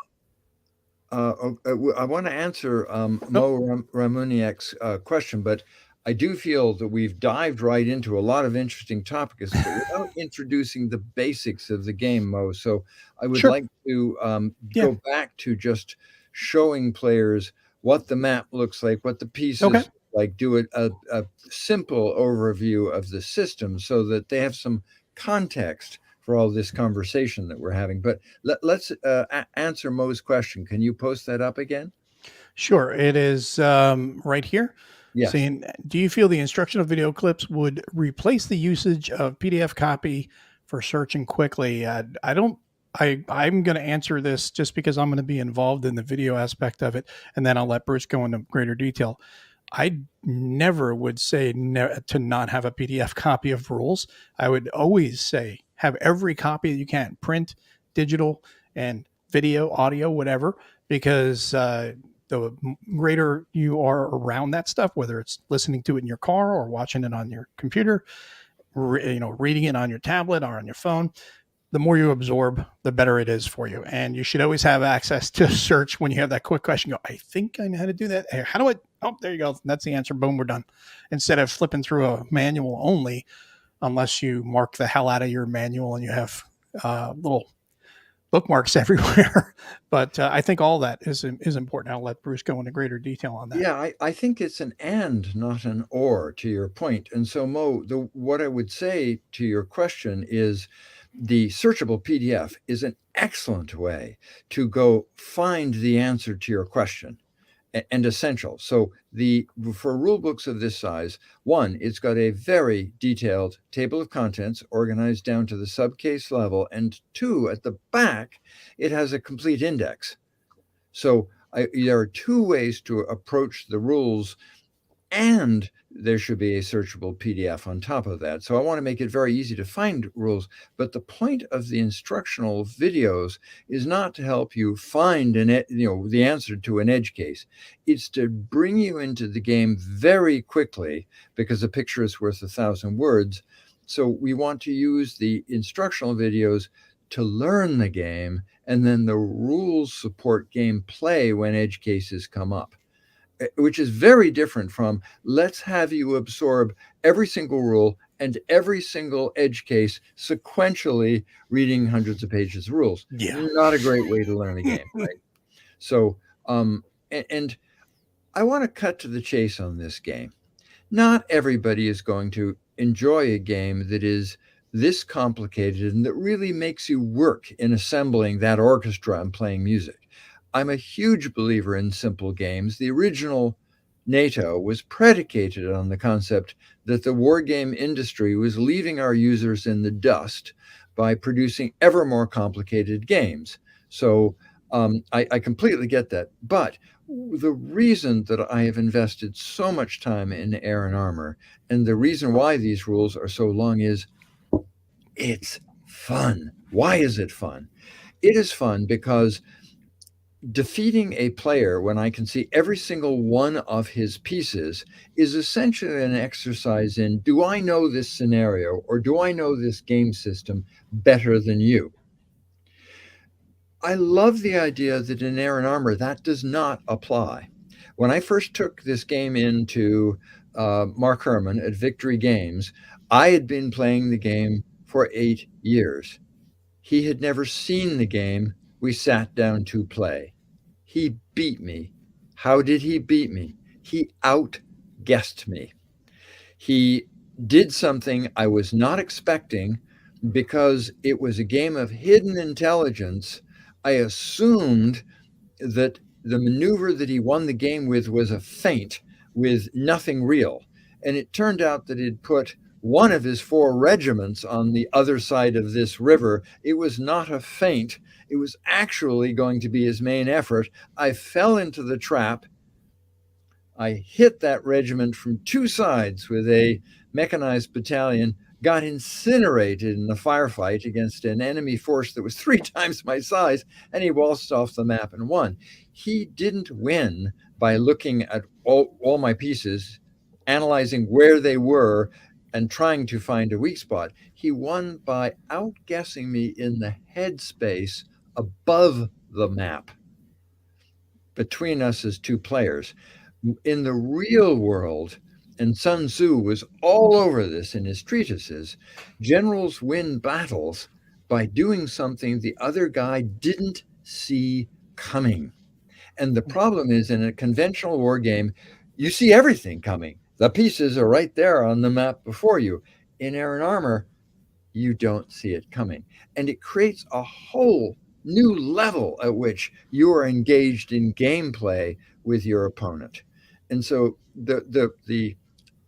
I want to answer Mo Ramuniak's question, but I do feel that we've dived right into a lot of interesting topics without introducing the basics of the game, Mo. So I would like to go back to just showing players what the map looks like, what the pieces look like, do a simple overview of the system so that they have some context for all this conversation that we're having. But let's answer Mo's question. Can you post that up again? Sure. It is right here. Yes. Saying, do you feel the instructional video clips would replace the usage of PDF copy for searching quickly? I'm going to answer this just because I'm going to be involved in the video aspect of it, and then I'll let Bruce go into greater detail. I never would say to not have a PDF copy of rules. I would always say have every copy that you can, print, digital, and video, audio, whatever, because the greater you are around that stuff, whether it's listening to it in your car or watching it on your computer, reading it on your tablet or on your phone, the more you absorb, the better it is for you. And you should always have access to search when you have that quick question. Go, I think I know how to do that. How do I? Oh, there you go. That's the answer. Boom, we're done. Instead of flipping through a manual only, unless you mark the hell out of your manual and you have little bookmarks everywhere. But I think all that is important. I'll let Bruce go into greater detail on that. Yeah, I think it's an and, not an or, to your point. And so, Mo, what I would say to your question is the searchable PDF is an excellent way to go find the answer to your question, and essential. So for rule books of this size, one, it's got a very detailed table of contents organized down to the subcase level, and two, at the back, it has a complete index. So there are two ways to approach the rules, and there should be a searchable PDF on top of that. So I want to make it very easy to find rules. But the point of the instructional videos is not to help you find the answer to an edge case. It's to bring you into the game very quickly, because a picture is worth 1,000 words. So we want to use the instructional videos to learn the game, and then the rules support gameplay when edge cases come up, which is very different from let's have you absorb every single rule and every single edge case sequentially, reading hundreds of pages of rules. Yeah. Not a great way to learn a game, right? So, and I want to cut to the chase on this game. Not everybody is going to enjoy a game that is this complicated and that really makes you work in assembling that orchestra and playing music. I'm a huge believer in simple games. The original NATO was predicated on the concept that the war game industry was leaving our users in the dust by producing ever more complicated games. So I completely get that. But the reason that I have invested so much time in Air and Armor, and the reason why these rules are so long, is it's fun. Why is it fun? It is fun because defeating a player when I can see every single one of his pieces is essentially an exercise in, do I know this scenario or do I know this game system better than you? I love the idea that in Air and Armor that does not apply. When I first took this game into Mark Herman at Victory Games, I had been playing the game for 8 years. He had never seen the game. We sat down to play. He beat me. How did he beat me? He outguessed me. He did something I was not expecting because it was a game of hidden intelligence. I assumed that the maneuver that he won the game with was a feint with nothing real. And it turned out that he'd put one of his 4 regiments on the other side of this river. It was not a feint. It was actually going to be his main effort. I fell into the trap. I hit that regiment from 2 sides with a mechanized battalion, got incinerated in a firefight against an enemy force that was 3 times my size, and he waltzed off the map and won. He didn't win by looking at all my pieces, analyzing where they were, and trying to find a weak spot. He won by outguessing me in the headspace above the map between us as 2 players. In the real world, and Sun Tzu was all over this in his treatises, generals win battles by doing something the other guy didn't see coming. And the problem is, in a conventional war game, you see everything coming. The pieces are right there on the map before you. In Air and Armor, you don't see it coming. And it creates a whole new level at which you are engaged in gameplay with your opponent. And so the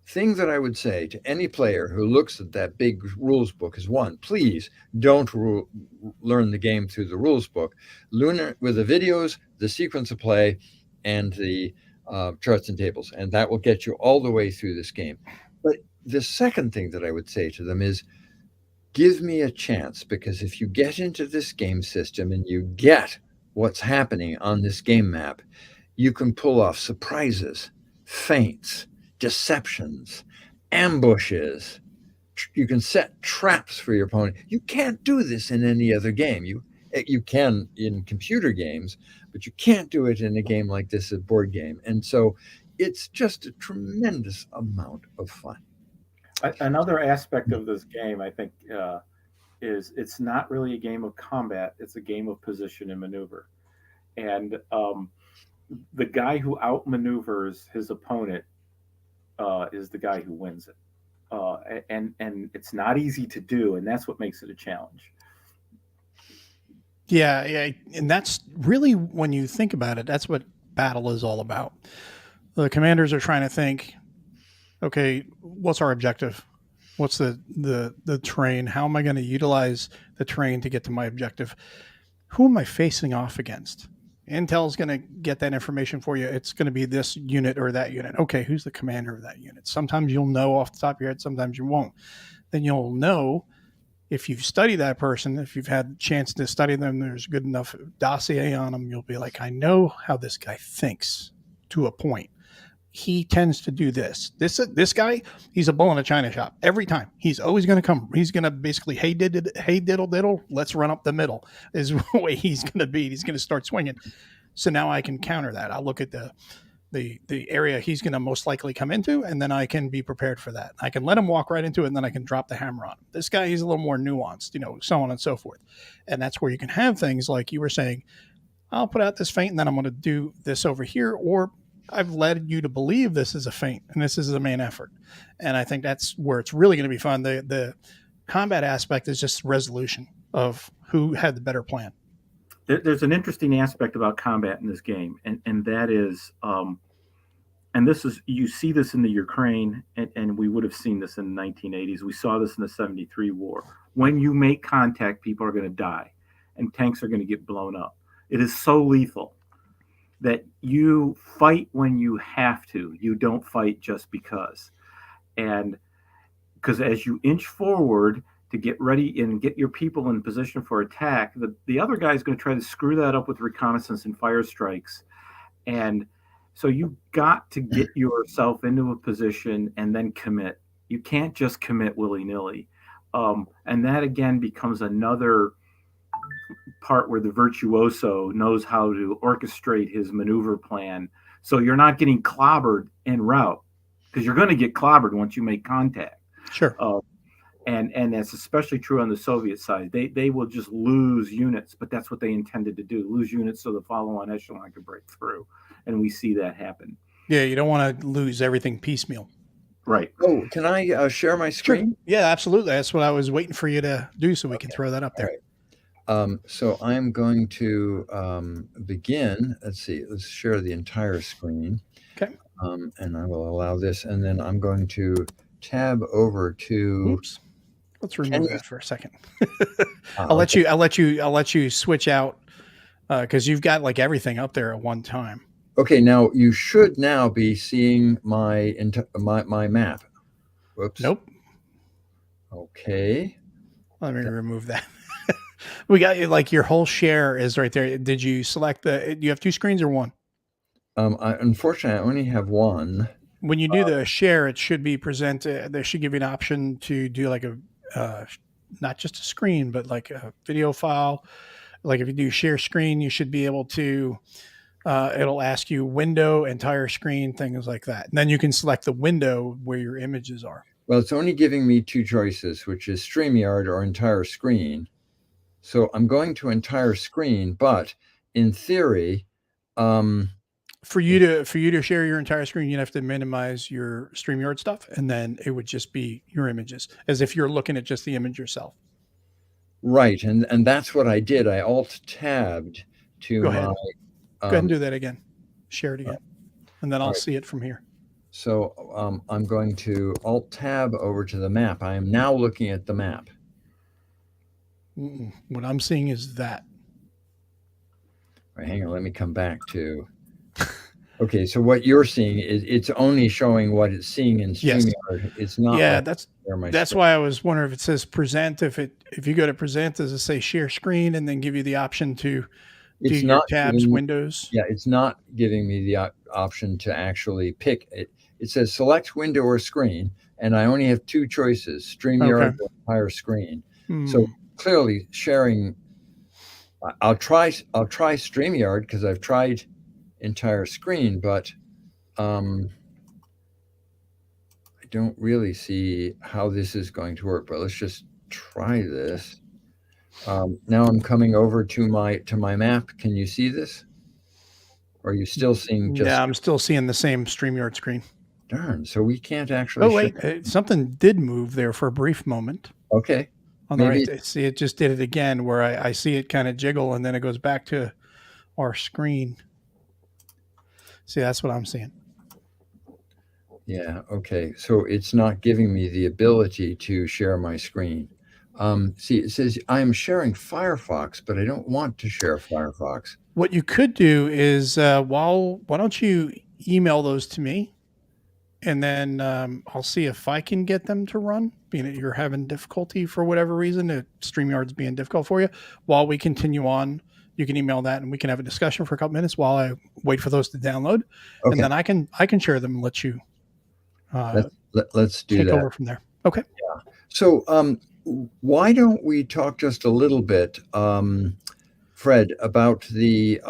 thing that I would say to any player who looks at that big rules book is, 1, please don't learn the game through the rules book. Learn it with the videos, the sequence of play, and the charts and tables, and that will get you all the way through this game. But the second thing that I would say to them is, give me a chance, because if you get into this game system and you get what's happening on this game map, you can pull off surprises, feints, deceptions, ambushes. You can set traps for your opponent. You can't do this in any other game. You can in computer games, but you can't do it in a game like this, a board game. And so it's just a tremendous amount of fun. Another aspect of this game, I think, is it's not really a game of combat. It's a game of position and maneuver. And the guy who outmaneuvers his opponent is the guy who wins it. And it's not easy to do, and that's what makes it a challenge. Yeah, and that's really, when you think about it, that's what battle is all about. The commanders are trying to think, okay, what's our objective? What's the terrain? How am I going to utilize the terrain to get to my objective? Who am I facing off against? Intel's going to get that information for you. It's going to be this unit or that unit. Okay, who's the commander of that unit? Sometimes you'll know off the top of your head, sometimes you won't. Then you'll know, if you've studied that person, if you've had a chance to study them, there's good enough dossier on them, you'll be like, I know how this guy thinks to a point. He tends to do this. This guy, he's a bull in a china shop every time. He's always going to come. He's going to basically, hey diddle diddle, let's run up the middle is the way he's going to be. He's going to start swinging. So now I can counter that. I'll look at the area he's going to most likely come into, and then I can be prepared for that. I can let him walk right into it, and then I can drop the hammer on him. This guy, he's a little more nuanced, so on and so forth. And that's where you can have things like you were saying, I'll put out this feint, and then I'm going to do this over here, or I've led you to believe this is a feint and this is the main effort. And I think that's where it's really going to be fun. The combat aspect is just resolution of who had the better plan. There's an interesting aspect about combat in this game, and that is, and this is, you see this in the Ukraine, and we would have seen this in the 1980s. We saw this in the 73 war. When you make contact, people are going to die, and tanks are going to get blown up. It is so lethal that you fight when you have to. You don't fight just because. And because as you inch forward to get ready and get your people in position for attack, the other guy is going to try to screw that up with reconnaissance and fire strikes. And so you got to get yourself into a position and then commit. You can't just commit willy-nilly. And that, again, becomes another part where the virtuoso knows how to orchestrate his maneuver plan. So you're not getting clobbered en route, because you're going to get clobbered once you make contact. Sure. And that's especially true on the Soviet side. They will just lose units, but that's what they intended to do, lose units so the follow-on echelon could break through. And we see that happen. Yeah, you don't want to lose everything piecemeal. Right. Oh, can I share my screen? Sure. Yeah, absolutely. That's what I was waiting for you to do, so we can throw that up there. Right. So I'm going to begin. Let's see. Let's share the entire screen. Okay. And I will allow this, and then I'm going to tab over to. Oops. Let's remove that for a second. I'll let you switch out because you've got like everything up there at one time. Okay. Now you should now be seeing my map. Whoops. Nope. Okay. Let me remove that. We got you, like your whole share is right there. Did you select do you have two screens or one? Unfortunately, I only have one. When you do the share, it should be presented. They should give you an option to do like a, not just a screen, but like a video file. Like if you do share screen, you should be able to, it'll ask you window, entire screen, things like that. And then you can select the window where your images are. Well, it's only giving me two choices, which is StreamYard or entire screen. So I'm going to entire screen, but in theory, for you to share your entire screen, you'd have to minimize your StreamYard stuff, and then it would just be your images, as if you're looking at just the image yourself. Right, and that's what I did. I alt-tabbed to Go ahead. my... Go ahead and do that again. Share it again, and then I'll see it from here. So I'm going to alt-tab over to the map. I am now looking at the map. What I'm seeing is that. Right, hang on, let me come back to... Okay, so what you're seeing is it's only showing what it's seeing in StreamYard. Yes. It's not. Yeah, that's why I was wondering if it says present. If you go to present, does it say share screen and then give you the option to do it's your not tabs, giving me, windows. yeah, it's not giving me the option to actually pick it. It says select window or screen, and I only have two choices: Okay. StreamYard or entire screen. Hmm. So clearly, sharing. I'll try StreamYard because I've tried entire screen, but I don't really see how this is going to work. But let's just try this. Now I'm coming over to my map. Can you see this? Or are you still seeing just? Yeah, I'm still seeing the same StreamYard screen. Darn. So we can't actually. Oh wait, something did move there for a brief moment. Okay. On the Maybe. right, see, it just did it again, where I see it kind of jiggle, and then it goes back to our screen. See, that's what I'm seeing. Yeah. Okay. So it's not giving me the ability to share my screen. See, it says I'm sharing Firefox, but I don't want to share Firefox. What you could do is, why don't you email those to me, and then I'll see if I can get them to run. Being that you're having difficulty for whatever reason, StreamYard's being difficult for you. While we continue on, you can email that, and we can have a discussion for a couple minutes while I wait for those to download, Okay. and then I can share them and let you. Let's do take that over from there. Okay. Yeah. So why don't we talk just a little bit, Fred, about the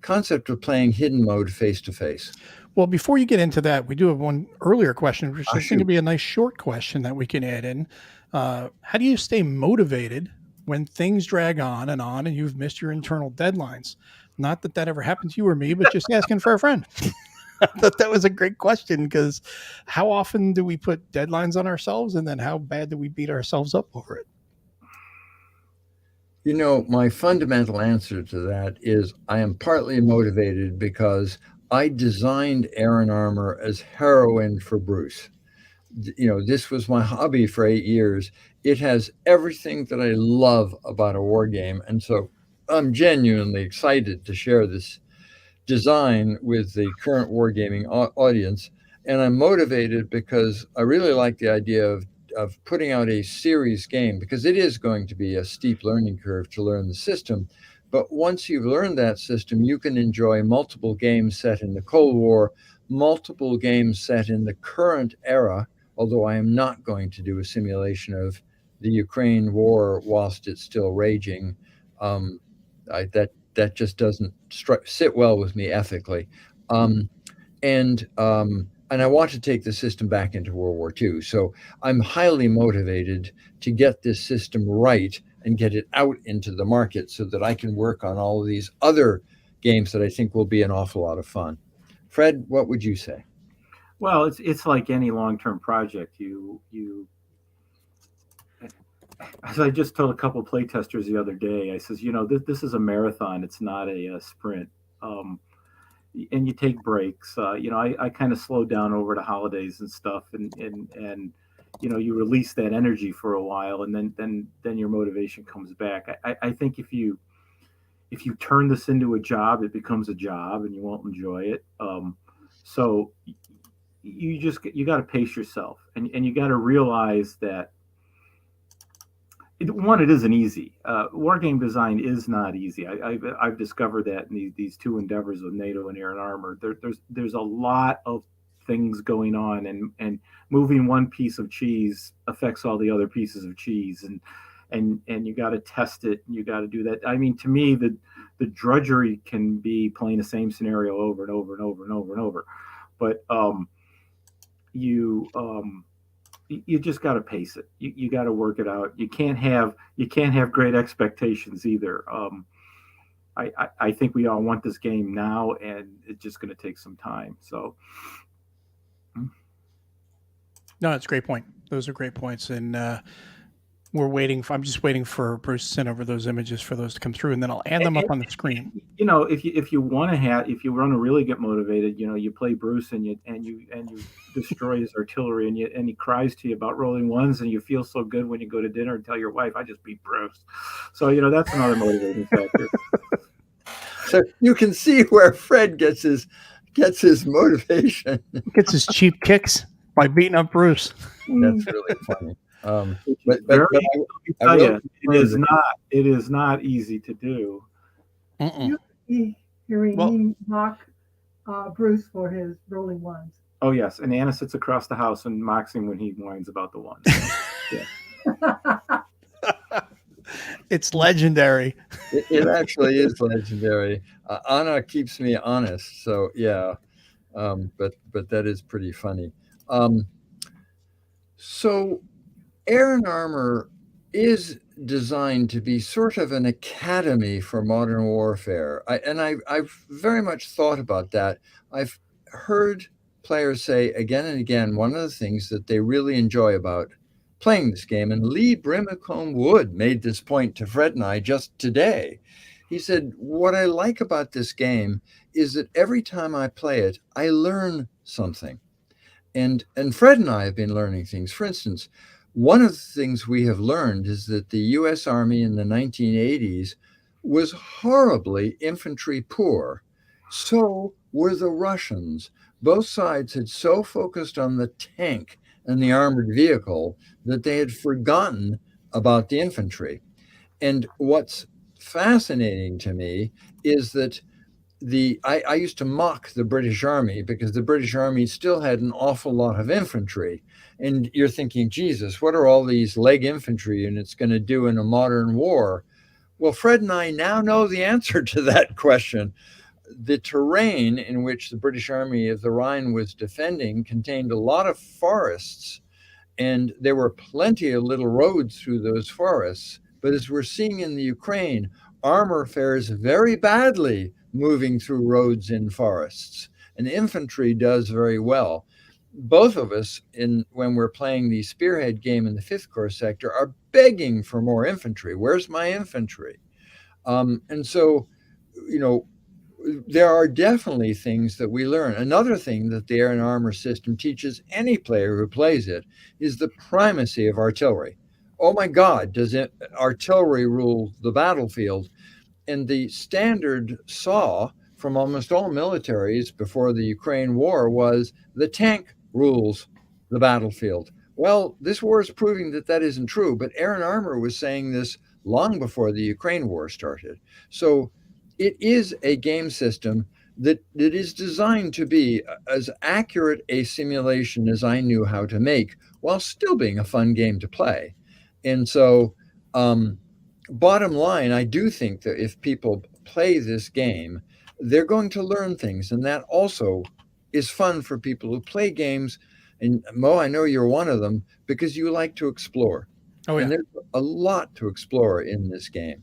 concept of playing hidden mode face to face? Well, before you get into that, we do have one earlier question, which I think shoot. would be a nice short question that we can add in. How do you stay motivated when things drag on and you've missed your internal deadlines? Not that ever happened to you or me, but just asking for a friend. I thought that was a great question, because how often do we put deadlines on ourselves, and then how bad do we beat ourselves up over it? You know, my fundamental answer to that is I am partly motivated because I designed Aaron Armour as heroin for Bruce. You know, this was my hobby for 8 years. It has everything that I love about a war game. And so I'm genuinely excited to share this design with the current wargaming audience. And I'm motivated because I really like the idea of putting out a series game, because it is going to be a steep learning curve to learn the system. But once you've learned that system, you can enjoy multiple games set in the Cold War, multiple games set in the current era, although I am not going to do a simulation of the Ukraine war whilst it's still raging. That just doesn't sit well with me ethically. And I want to take the system back into World War II. So I'm highly motivated to get this system right and get it out into the market so that I can work on all of these other games that I think will be an awful lot of fun. Fred, what would you say? Well, it's like any long-term project. You as I just told a couple of playtesters the other day, I says, this is a marathon. It's not a sprint. And you take breaks. I kind of slow down over the holidays and stuff, and you release that energy for a while, and then your motivation comes back. I think if you turn this into a job, it becomes a job, and you won't enjoy it. So you got to pace yourself, and you got to realize that. It isn't easy. War game design is not easy. I've discovered that in these two endeavors with NATO and Aaron Armour. There's a lot of things going on, and moving one piece of cheese affects all the other pieces of cheese, and you got to test it, and you got to do that. I mean, to me, the drudgery can be playing the same scenario over and over and over and over and over, but you just got to pace it. You got to work it out. You can't have great expectations either. I think we all want this game now, and it's just going to take some time. So, no, that's a great point. Those are great points, and I'm just waiting for Bruce to send over those images for those to come through, and then I'll add them up on the screen. If you want to really get motivated, you play Bruce and you destroy his artillery, and he cries to you about rolling ones, and you feel so good when you go to dinner and tell your wife, "I just beat Bruce." So that's another motivating factor. So you can see where Fred gets his motivation, gets his cheap kicks by beating up Bruce. That's really funny. It is not easy to do. Mm-mm. Hearing Well, me mock Bruce for his rolling ones. Oh yes, and Anna sits across the house and mocks him when he whines about the ones. it's legendary. It actually is legendary. Anna keeps me honest, so yeah. But that is pretty funny. So Air and Armor is designed to be sort of an academy for modern warfare. I've very much thought about that. I've heard players say again and again, one of the things that they really enjoy about playing this game, and Lee Brimacombe Wood made this point to Fred and I just today. He said, what I like about this game is that every time I play it, I learn something. And Fred and I have been learning things. For instance, one of the things we have learned is that the US Army in the 1980s was horribly infantry poor. So were the Russians. Both sides had so focused on the tank and the armored vehicle that they had forgotten about the infantry. And what's fascinating to me is that I used to mock the British Army because the British Army still had an awful lot of infantry. And you're thinking, Jesus, what are all these leg infantry units going to do in a modern war? Well, Fred and I now know the answer to that question. The terrain in which the British Army of the Rhine was defending contained a lot of forests, and there were plenty of little roads through those forests. But as we're seeing in the Ukraine, armor fares very badly moving through roads in forests, and infantry does very well. Both of us, when we're playing the Spearhead game in the 5th Corps sector, are begging for more infantry. Where's my infantry? And so, there are definitely things that we learn. Another thing that the Air and Armor system teaches any player who plays it is the primacy of artillery. Oh my God, artillery rule the battlefield? And the standard saw from almost all militaries before the Ukraine war was the tank rules the battlefield. Well, this war is proving that that isn't true, but Air and Armor was saying this long before the Ukraine war started. So it is a game system that is designed to be as accurate a simulation as I knew how to make, while still being a fun game to play. And so, bottom line, I do think that if people play this game, they're going to learn things. And that also is fun for people who play games. And Mo, I know you're one of them because you like to explore. Oh, yeah. And there's a lot to explore in this game.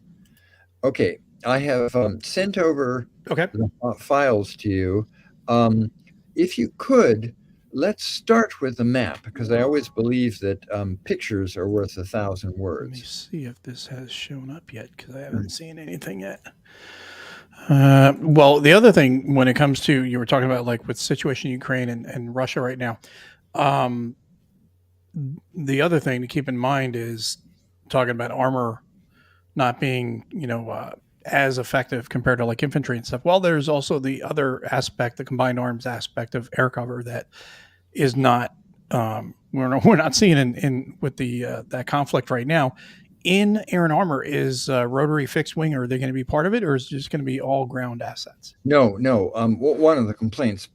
Okay, I have sent over the files to you. If you could, let's start with the map, because I always believe that pictures are worth 1,000 words. Let me see if this has shown up yet, because I haven't seen anything yet. Well, the other thing when it comes to, you were talking about like with situation in Ukraine and Russia right now, the other thing to keep in mind is talking about armor not being, as effective compared to like infantry and stuff. Well, there's also the other aspect, the combined arms aspect of air cover that is not, we're not seeing in with the that conflict right now. In Air and Armor, is rotary fixed wing, are they going to be part of it, or is it just going to be all ground assets? No. One of the complaints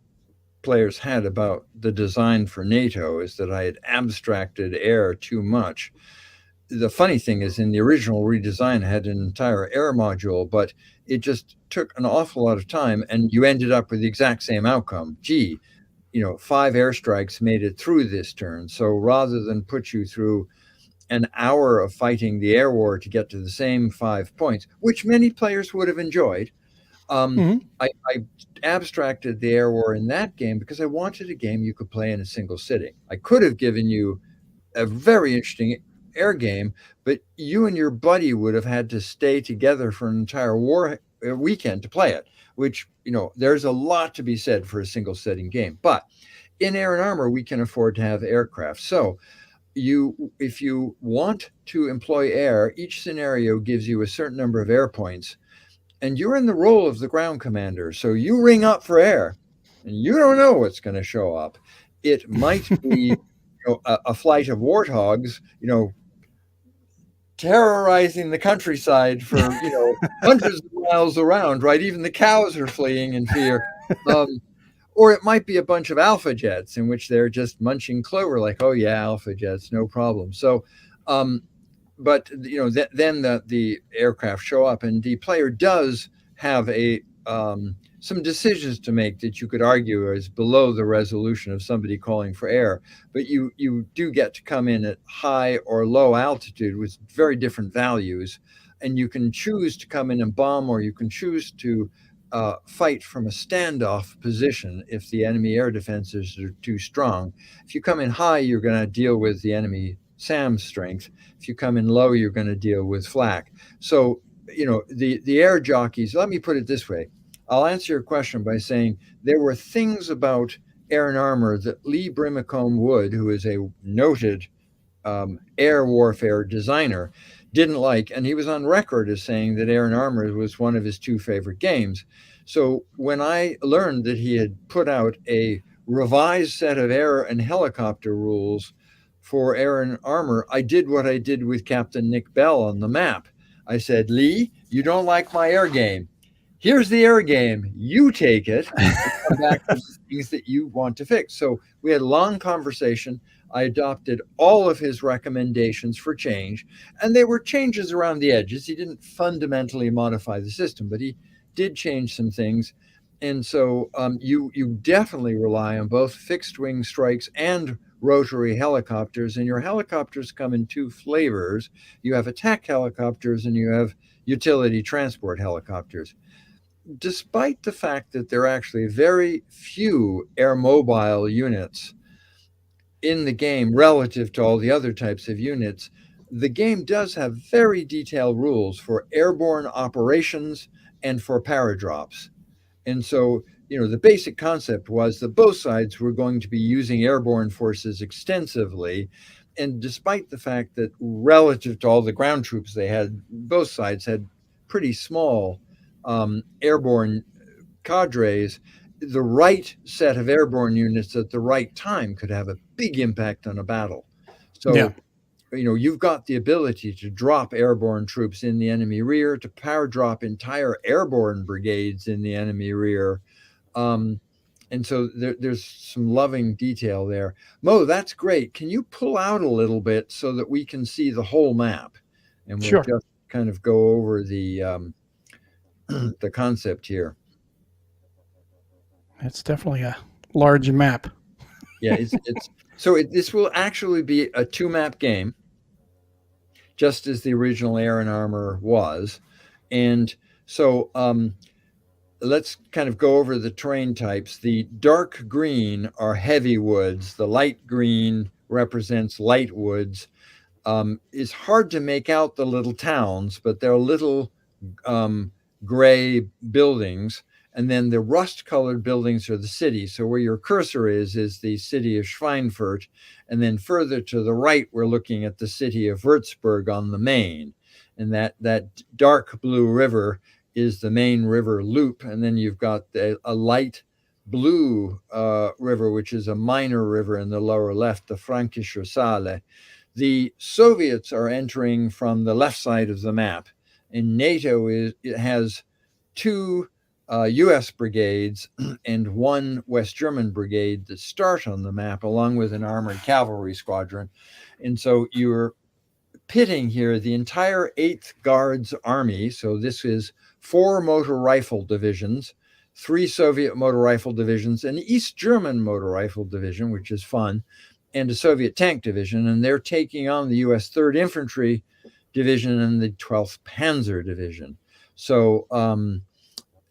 players had about the design for NATO is that I had abstracted air too much. The funny thing is, in the original redesign, I had an entire air module, but it just took an awful lot of time, and you ended up with the exact same outcome. 5 airstrikes made it through this turn. So rather than put you through an hour of fighting the air war to get to the same 5 points, which many players would have enjoyed, I abstracted the air war in that game because I wanted a game you could play in a single sitting. I could have given you a very interesting air game, but you and your buddy would have had to stay together for an entire weekend to play it, which, there's a lot to be said for a single setting game. But in Air and Armor, we can afford to have aircraft. So if you want to employ air, each scenario gives you a certain number of air points, and you're in the role of the ground commander. So you ring up for air, and you don't know what's going to show up. It might be a flight of warthogs, terrorizing the countryside for hundreds of miles around, right? Even the cows are fleeing in fear. Or it might be a bunch of alpha jets in which they're just munching clover, like, oh yeah, alpha jets, no problem. So, but then the aircraft show up, and the player does have some decisions to make that you could argue is below the resolution of somebody calling for air. But you do get to come in at high or low altitude with very different values, and you can choose to come in and bomb, or you can choose to fight from a standoff position if the enemy air defenses are too strong. If you come in high, you're going to deal with the enemy SAM strength. If you come in low, you're going to deal with flak. So, the air jockeys, let me put it this way. I'll answer your question by saying there were things about air and armor that Lee Brimacombe Wood, who is a noted air warfare designer, didn't like, and he was on record as saying that Air and Armor was one of his 2 favorite games. So when I learned that he had put out a revised set of air and helicopter rules for Air and Armor, I did what I did with Captain Nick Bell on the map. I said, Lee, you don't like my air game. Here's the air game. You take it and come back to the things that you want to fix. So we had a long conversation. I adopted all of his recommendations for change, and they were changes around the edges. He didn't fundamentally modify the system, but he did change some things. And so you definitely rely on both fixed wing strikes and rotary helicopters, and your helicopters come in 2 flavors. You have attack helicopters and you have utility transport helicopters. Despite the fact that there are actually very few air mobile units in the game relative to all the other types of units, the game does have very detailed rules for airborne operations and for paradrops. And so, the basic concept was that both sides were going to be using airborne forces extensively. And despite the fact that relative to all the ground troops they had, both sides had pretty small airborne cadres, the right set of airborne units at the right time could have a big impact on a battle. So, Yeah. You've got the ability to drop airborne troops in the enemy rear, to paradrop entire airborne brigades in the enemy rear. And so there's some loving detail there. Mo, that's great. Can you pull out a little bit so that we can see the whole map? And we'll Sure. just kind of go over the concept here. It's definitely a large map. Yeah, this will actually be a 2-map game, just as the original Air and Armor was. And so let's kind of go over the terrain types. The dark green are heavy woods. The light green represents light woods. It's hard to make out the little towns, but they're little gray buildings. And then the rust-colored buildings are the city. So where your cursor is the city of Schweinfurt. And then further to the right, we're looking at the city of Würzburg on the Main. And that dark blue river is the main river loop. And then you've got a light blue river, which is a minor river in the lower left, the Frankischer Saale. The Soviets are entering from the left side of the map. And NATO has 2 U.S. brigades and 1 West German brigade that start on the map, along with an armored cavalry squadron. And so you're pitting here the entire 8th Guards Army. So this is 4 motor rifle divisions, 3 Soviet motor rifle divisions, an East German motor rifle division, which is fun, and a Soviet tank division. And they're taking on the U.S. 3rd Infantry Division and the 12th Panzer Division. So,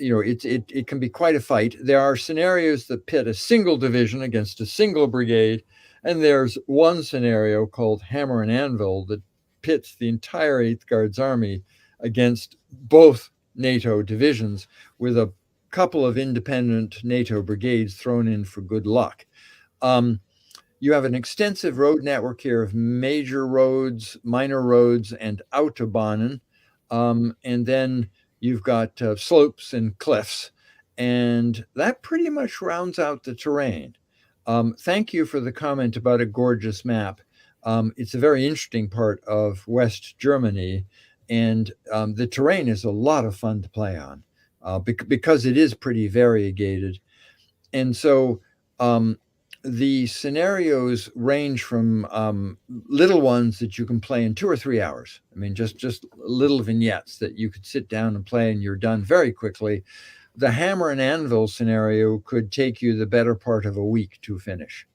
it can be quite a fight. There are scenarios that pit a single division against a single brigade, and there's one scenario called Hammer and Anvil that pits the entire 8th Guards Army against both NATO divisions, with a couple of independent NATO brigades thrown in for good luck. You have an extensive road network here of major roads, minor roads, and Autobahnen. And then you've got slopes and cliffs, and that pretty much rounds out the terrain. Thank you for the comment about a gorgeous map. It's a very interesting part of West Germany, and the terrain is a lot of fun to play on because it is pretty variegated. And so the scenarios range from little ones that you can play in 2 or 3 hours. I mean, just little vignettes that you could sit down and play and you're done very quickly. The hammer and anvil scenario could take you the better part of a week to finish,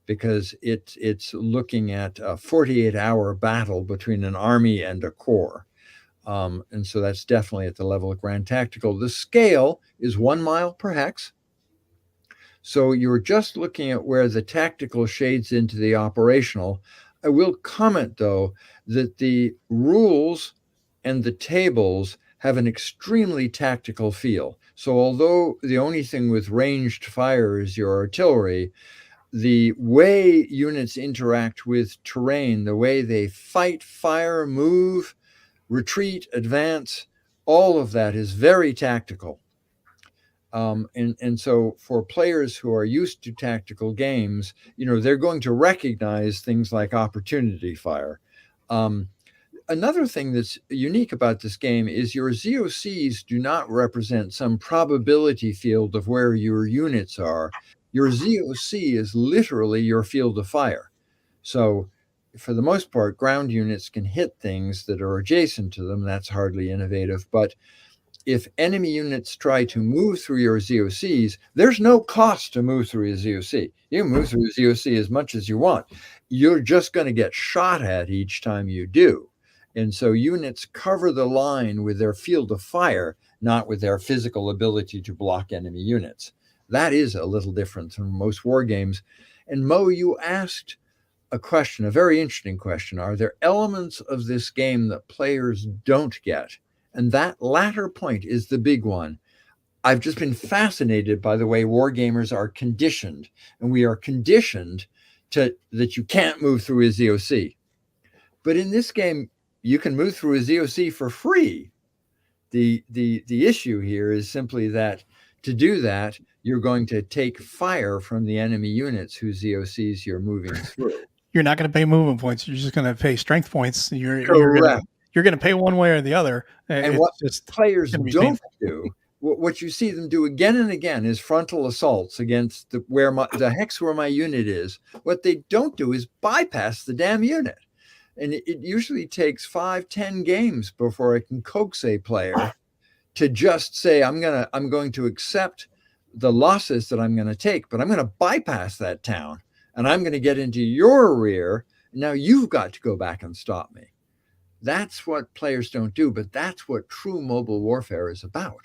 because it's looking at a 48-hour battle between an army and a corps. And so that's definitely at the level of Grand Tactical. The scale is 1 mile per hex. So you're just looking at where the tactical shades into the operational. I will comment, though, that the rules and the tables have an extremely tactical feel. So although the only thing with ranged fire is your artillery, the way units interact with terrain, the way they fight, fire, move, retreat, advance, all of that is very tactical. And so for players who are used to tactical games, they're going to recognize things like opportunity fire. Another thing that's unique about this game is your ZOCs do not represent some probability field of where your units are. Your ZOC is literally your field of fire. So for the most part, ground units can hit things that are adjacent to them. That's hardly innovative. But if enemy units try to move through your ZOCs, there's no cost to move through a ZOC. You can move through a ZOC as much as you want. You're just going to get shot at each time you do. And so units cover the line with their field of fire, not with their physical ability to block enemy units. That is a little different from most war games. And Mo, you asked a question, a very interesting question. Are there elements of this game that players don't get? And that latter point is the big one. I've just been fascinated by the way wargamers are conditioned, and we are conditioned that you can't move through a ZOC. But in this game, you can move through a ZOC for free. The issue here is simply that to do that, you're going to take fire from the enemy units whose ZOCs you're moving through. You're not going to pay movement points. You're just going to pay strength points. You're going to pay one way or the other. And what players don't do, what you see them do again and again, is frontal assaults against the hex where my unit is. What they don't do is bypass the damn unit. And it usually takes 5-10 games before I can coax a player to just say, I'm going to accept the losses that I'm going to take, but I'm going to bypass that town and I'm going to get into your rear. Now you've got to go back and stop me. That's what players don't do, but that's what true mobile warfare is about.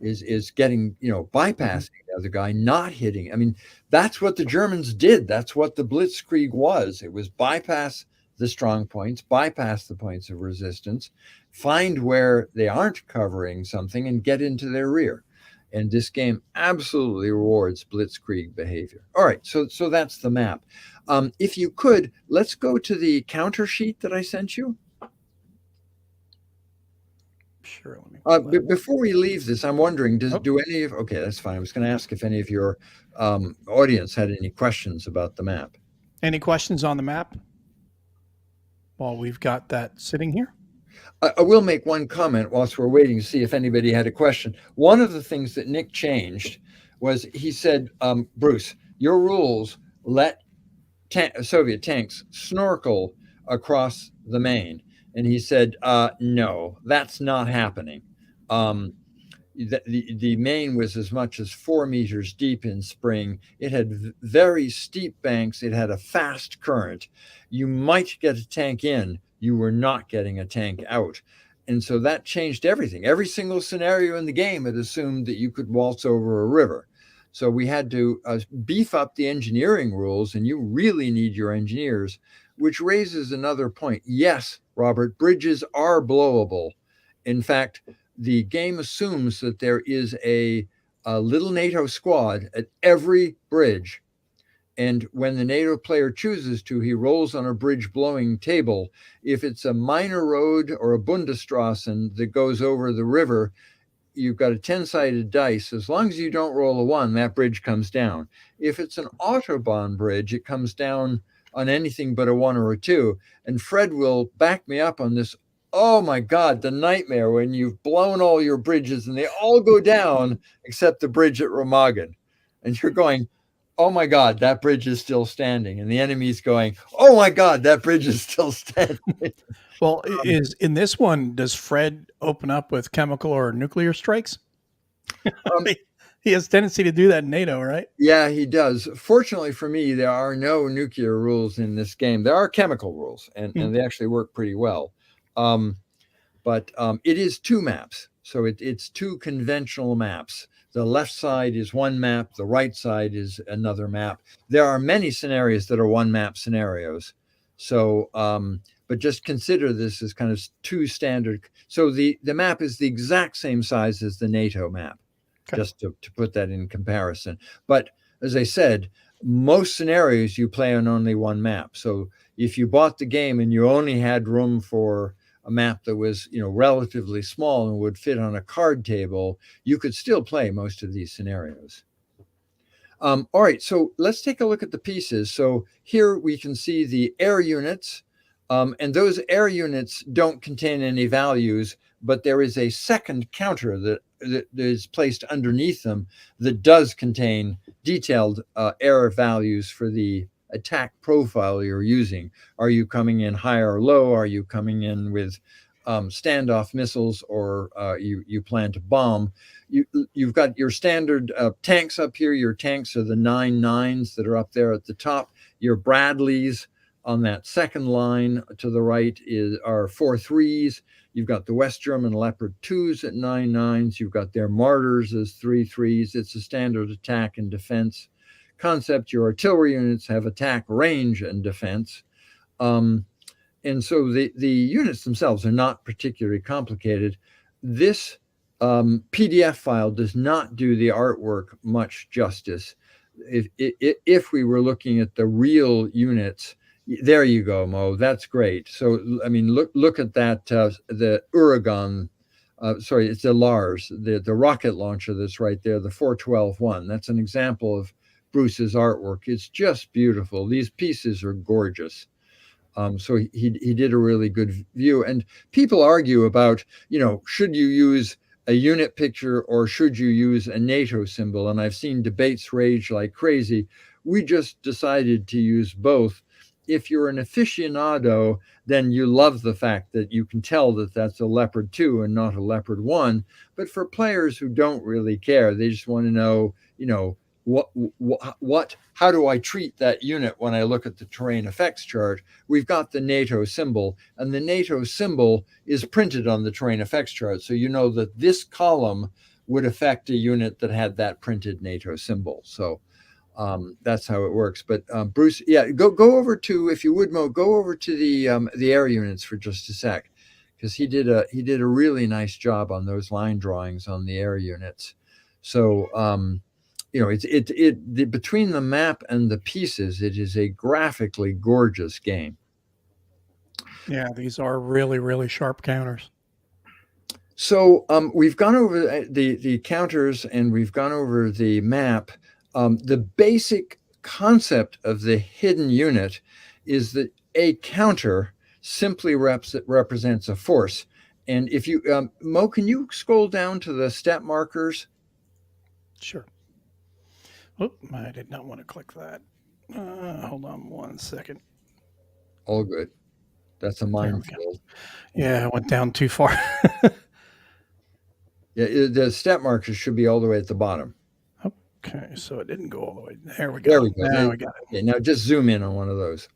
Is getting, bypassing the other guy, not hitting. I mean, that's what the Germans did. That's what the Blitzkrieg was. It was bypass the strong points, bypass the points of resistance, find where they aren't covering something and get into their rear. And this game absolutely rewards Blitzkrieg behavior. All right, so that's the map. If you could, let's go to the counter sheet that I sent you. Sure. Let me before we leave this, I'm wondering, do any of, okay, that's fine. I was going to ask if any of your audience had any questions about the map. Any questions on the map while we've got that sitting here? I will make one comment whilst we're waiting to see if anybody had a question. One of the things that Nick changed was he said, Bruce, your rules let Soviet tanks snorkel across the Main. And he said, no, that's not happening. The Main was as much as 4 meters deep in spring. It had very steep banks. It had a fast current. You might get a tank in. You were not getting a tank out. And so that changed everything. Every single scenario in the game had assumed that you could waltz over a river. So we had to beef up the engineering rules, and you really need your engineers, which raises another point. Yes, Robert, bridges are blowable. In fact, the game assumes that there is a little NATO squad at every bridge. And when the NATO player chooses to, he rolls on a bridge blowing table. If it's a minor road or a Bundesstraßen that goes over the river, you've got a 10-sided dice. As long as you don't roll a 1, that bridge comes down. If it's an Autobahn bridge, it comes down on anything but a 1 or a 2. And Fred will back me up on this. Oh my God, the nightmare when you've blown all your bridges and they all go down except the bridge at Remagen. And you're going, oh my God, that bridge is still standing. And the enemy's going, oh my God, that bridge is still standing. Well, is in this one, does Fred open up with chemical or nuclear strikes? He has a tendency to do that in NATO, right? Yeah, he does. Fortunately for me, there are no nuclear rules in this game. There are chemical rules, and they actually work pretty well. But it is 2 maps. So it's 2 conventional maps. The left side is 1 map. The right side is another map. There are many scenarios that are 1 map scenarios. So, but just consider this as kind of 2 standard. So the map is the exact same size as the NATO map. Okay. Just to put that in comparison. But as I said, most scenarios you play on only 1 map. So if you bought the game and you only had room for a map that was, relatively small and would fit on a card table, you could still play most of these scenarios. All right, so let's take a look at the pieces. So here we can see the air units, and those air units don't contain any values, but there is a second counter that is placed underneath them that does contain detailed air values for the attack profile you're using. Are you coming in high or low? Are you coming in with standoff missiles, or you plan to bomb? You've got your standard tanks up here. Your tanks are the 9-9s that are up there at the top. Your Bradleys on that second line to the right are 4-3s. You've got the West German Leopard 2s at 9-9s. You've got their Martyrs as 3-3s. It's a standard attack and defense concept. Your artillery units have attack, range, and defense. And so the units themselves are not particularly complicated. This PDF file does not do the artwork much justice. If we were looking at the real units, there you go, Mo. That's great. So, I mean, look at that, the Uragan, sorry, it's the Lars, the rocket launcher that's right there, the 412-1. That's an example of Bruce's artwork. It's just beautiful. These pieces are gorgeous. So he did a really good view. And people argue about, should you use a unit picture or should you use a NATO symbol? And I've seen debates rage like crazy. We just decided to use both. If you're an aficionado, then you love the fact that you can tell that that's a Leopard 2 and not a Leopard 1. But for players who don't really care, they just want to know, how do I treat that unit when I look at the terrain effects chart? We've got the NATO symbol, and the NATO symbol is printed on the terrain effects chart. So you know that this column would affect a unit that had that printed NATO symbol. So that's how it works. But Bruce, yeah, go over to, if you would, Mo, go over to the air units for just a sec, because he did a really nice job on those line drawings on the air units. So between the map and the pieces, it is a graphically gorgeous game. Yeah, these are really, really sharp counters. So we've gone over the counters and we've gone over the map. The basic concept of the hidden unit is that a counter simply represents a force. And if you, Mo, can you scroll down to the step markers? Sure. Oh, I did not want to click that. Hold on 1 second. All good. That's a minefield. Yeah, I went down too far. Yeah, the step markers should be all the way at the bottom. Okay, so it didn't go all the way. There we go. There we go. Now we got it. Okay, now just zoom in on one of those.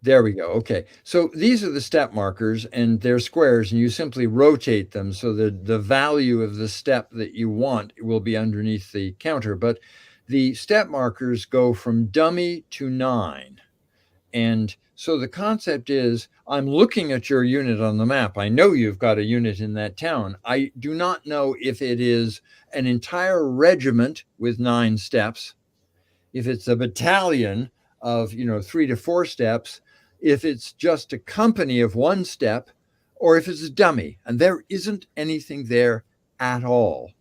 There we go. Okay, so these are the step markers, and they're squares, and you simply rotate them so that the value of the step that you want will be underneath the counter. But the step markers go from dummy to 9. And so the concept is, I'm looking at your unit on the map. I know you've got a unit in that town. I do not know if it is an entire regiment with 9 steps, if it's a battalion of 3 to 4 steps, if it's just a company of 1 step, or if it's a dummy. And there isn't anything there at all.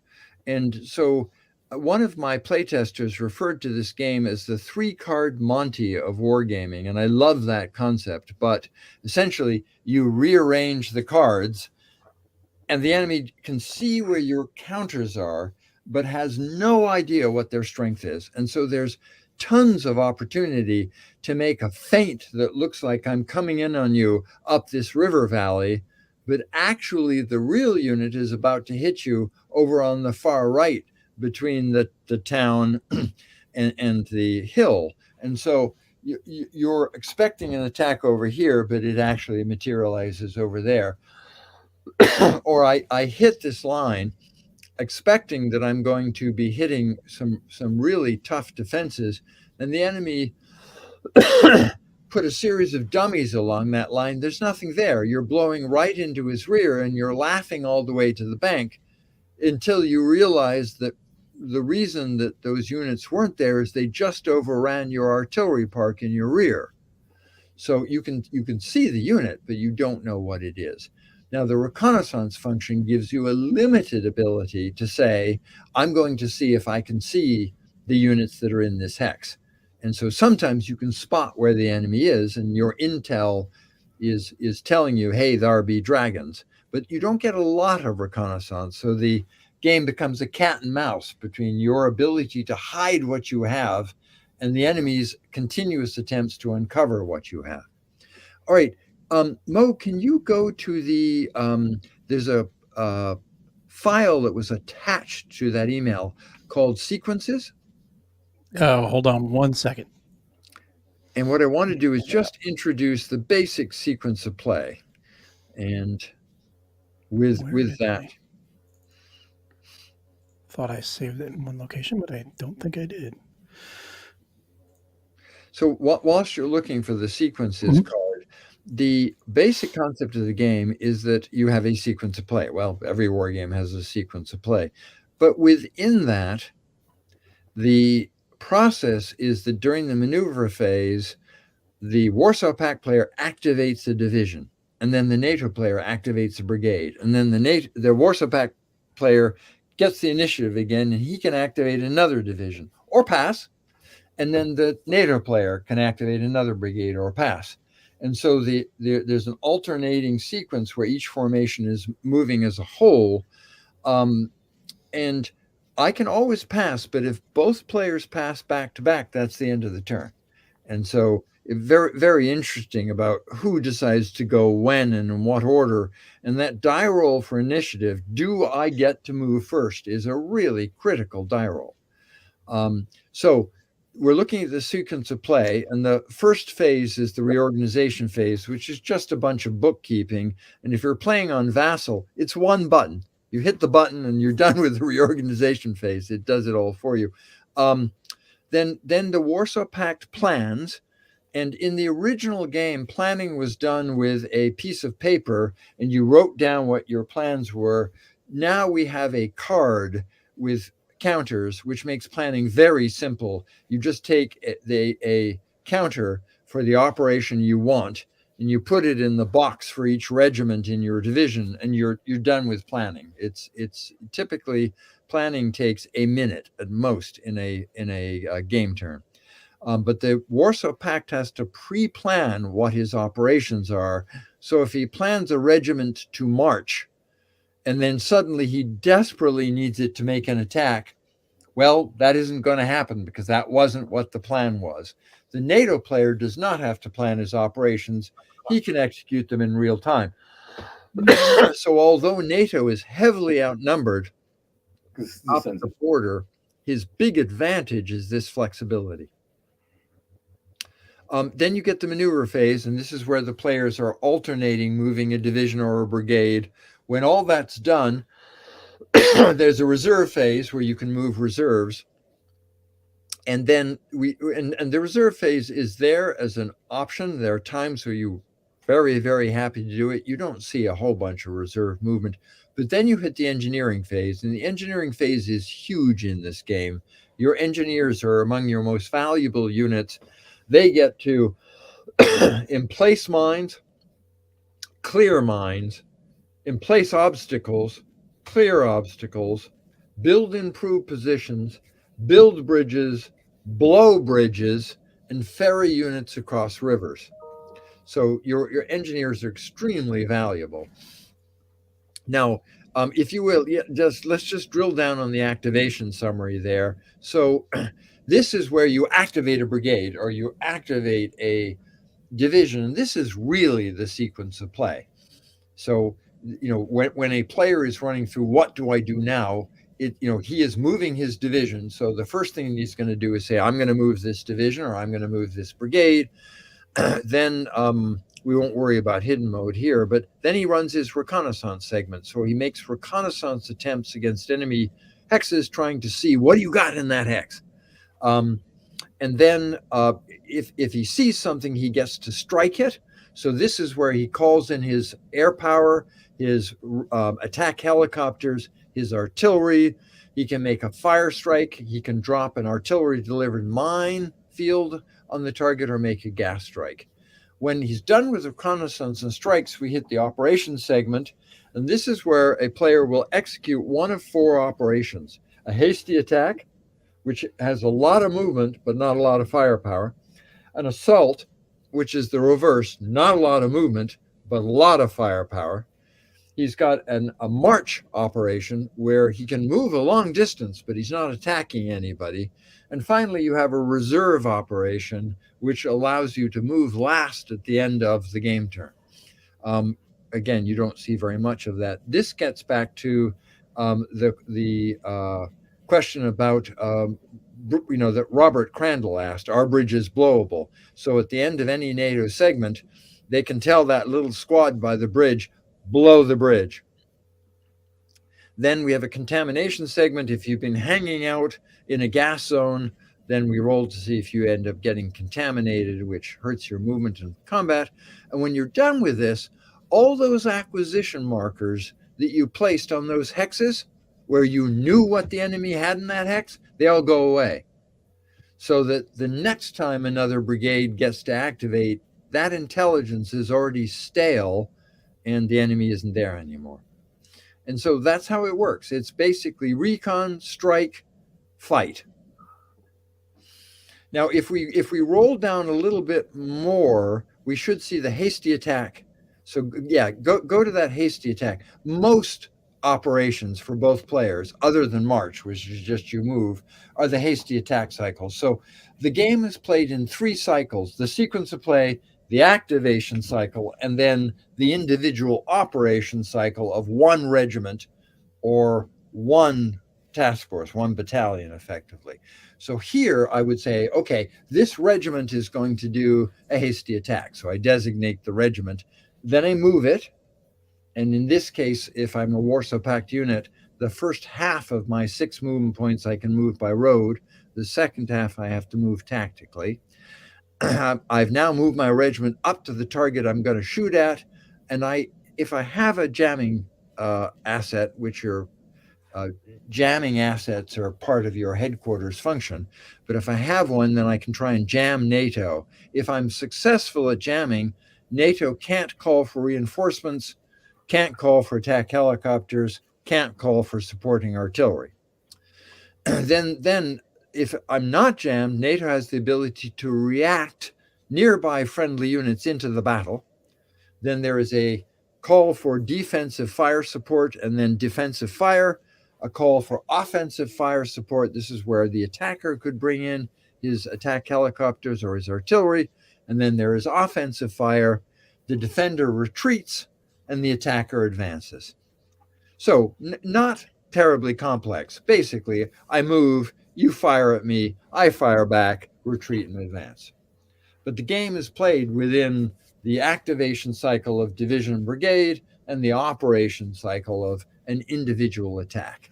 And so one of my playtesters referred to this game as the 3-card Monty of wargaming, and I love that concept. But essentially, you rearrange the cards, and the enemy can see where your counters are, but has no idea what their strength is. And so there's tons of opportunity to make a feint that looks like I'm coming in on you up this river valley, but actually the real unit is about to hit you over on the far right between the town and the hill. And so you're expecting an attack over here, but it actually materializes over there. Or I hit this line expecting that I'm going to be hitting some really tough defenses, and the enemy put a series of dummies along that line. There's nothing there. You're blowing right into his rear, and you're laughing all the way to the bank until you realize that the reason that those units weren't there is they just overran your artillery park in your rear. So you can see the unit, but you don't know what it is. Now, the reconnaissance function gives you a limited ability to say, I'm going to see if I can see the units that are in this hex. And so sometimes you can spot where the enemy is, and your intel is telling you, hey, there be dragons. But you don't get a lot of reconnaissance. So the game becomes a cat and mouse between your ability to hide what you have and the enemy's continuous attempts to uncover what you have. All right. Mo, can you go to the, there's a file that was attached to that email called sequences. Oh, hold on 1 second. And what I want to do is just introduce the basic sequence of play. And with that. Thought I saved it in one location, but I don't think I did. So whilst you're looking for the sequences card, the basic concept of the game is that you have a sequence of play. Well, every war game has a sequence of play. But within that, the process is that during the maneuver phase, the Warsaw Pact player activates a division, and then the NATO player activates a brigade, and then the Warsaw Pact player gets the initiative again, and he can activate another division or pass, and then the NATO player can activate another brigade or pass. And so there's an alternating sequence where each formation is moving as a whole, and I can always pass, but if both players pass back to back, that's the end of the turn. And so very, very interesting about who decides to go when and in what order. And that die roll for initiative, do I get to move first, is a really critical die roll. So we're looking at the sequence of play, and the first phase is the reorganization phase, which is just a bunch of bookkeeping. And if you're playing on Vassal, it's one button. You hit the button and you're done with the reorganization phase. It does it all for you. Then the Warsaw Pact plans. And in the original game, planning was done with a piece of paper, and you wrote down what your plans were. Now we have a card with counters, which makes planning very simple. You just take a counter for the operation you want, and you put it in the box for each regiment in your division, and you're done with planning. It's typically planning takes a minute at most in a game turn. But the Warsaw Pact has to pre-plan what his operations are. So if he plans a regiment to march, and then suddenly he desperately needs it to make an attack, well, that isn't going to happen because that wasn't what the plan was. The NATO player does not have to plan his operations. He can execute them in real time. So although NATO is heavily outnumbered up at the border, his big advantage is this flexibility. Then you get the maneuver phase, and this is where the players are alternating moving a division or a brigade. When all that's done, there's a reserve phase where you can move reserves. And then and the reserve phase is there as an option. There are times where you're very, very happy to do it. You don't see a whole bunch of reserve movement. But then you hit the engineering phase, and the engineering phase is huge in this game. Your engineers are among your most valuable units. They get to emplace mines, clear mines, emplace obstacles, clear obstacles, build improved positions, build bridges, blow bridges, and ferry units across rivers. So your engineers are extremely valuable. Now, if you will, let's just drill down on the activation summary there. So this is where you activate a brigade or you activate a division. And this is really the sequence of play. So, when a player is running through what do I do now, he is moving his division. So the first thing he's going to do is say, I'm going to move this division or I'm going to move this brigade. Then we won't worry about hidden mode here, but then he runs his reconnaissance segment. So he makes reconnaissance attempts against enemy hexes, trying to see what do you got in that hex. And then if he sees something, he gets to strike it. So this is where he calls in his air power, his attack helicopters, his artillery. He can make a fire strike. He can drop an artillery delivered mine field on the target or make a gas strike. When he's done with reconnaissance and strikes, we hit the operations segment. And this is where a player will execute one of 4 operations: a hasty attack, which has a lot of movement, but not a lot of firepower; an assault, which is the reverse, not a lot of movement, but a lot of firepower. He's got a march operation where he can move a long distance, but he's not attacking anybody. And finally, you have a reserve operation, which allows you to move last at the end of the game turn. Again, you don't see very much of that. This gets back to the question about that Robert Crandall asked: are bridges blowable? So at the end of any NATO segment, they can tell that little squad by the bridge, blow the bridge. Then we have a contamination segment. If you've been hanging out in a gas zone, then we roll to see if you end up getting contaminated, which hurts your movement in combat. And when you're done with this, all those acquisition markers that you placed on those hexes, where you knew what the enemy had in that hex, they all go away. So that the next time another brigade gets to activate, that intelligence is already stale and the enemy isn't there anymore. And so that's how it works. It's basically recon, strike, fight. Now, if we roll down a little bit more, we should see the hasty attack. So yeah, go to that hasty attack. Most operations for both players, other than March, which is just you move, are the hasty attack cycles. So the game is played in 3 cycles: the sequence of play, the activation cycle, and then the individual operation cycle of 1 regiment or 1 task force, 1 battalion, effectively. So here I would say, okay, this regiment is going to do a hasty attack. So I designate the regiment, then I move it. And in this case, if I'm a Warsaw Pact unit, the first half of my 6 movement points I can move by road. The second half I have to move tactically. I've now moved my regiment up to the target I'm going to shoot at. And if I have a jamming asset, which are jamming assets are part of your headquarters function, but if I have one, then I can try and jam NATO. If I'm successful at jamming, NATO can't call for reinforcements, can't call for attack helicopters, can't call for supporting artillery. Then if I'm not jammed, NATO has the ability to react nearby friendly units into the battle. Then there is a call for defensive fire support and then defensive fire, a call for offensive fire support. This is where the attacker could bring in his attack helicopters or his artillery. And then there is offensive fire. The defender retreats and the attacker advances. So not terribly complex. Basically, I move, you fire at me, I fire back, retreat and advance. But the game is played within the activation cycle of division and brigade and the operation cycle of an individual attack.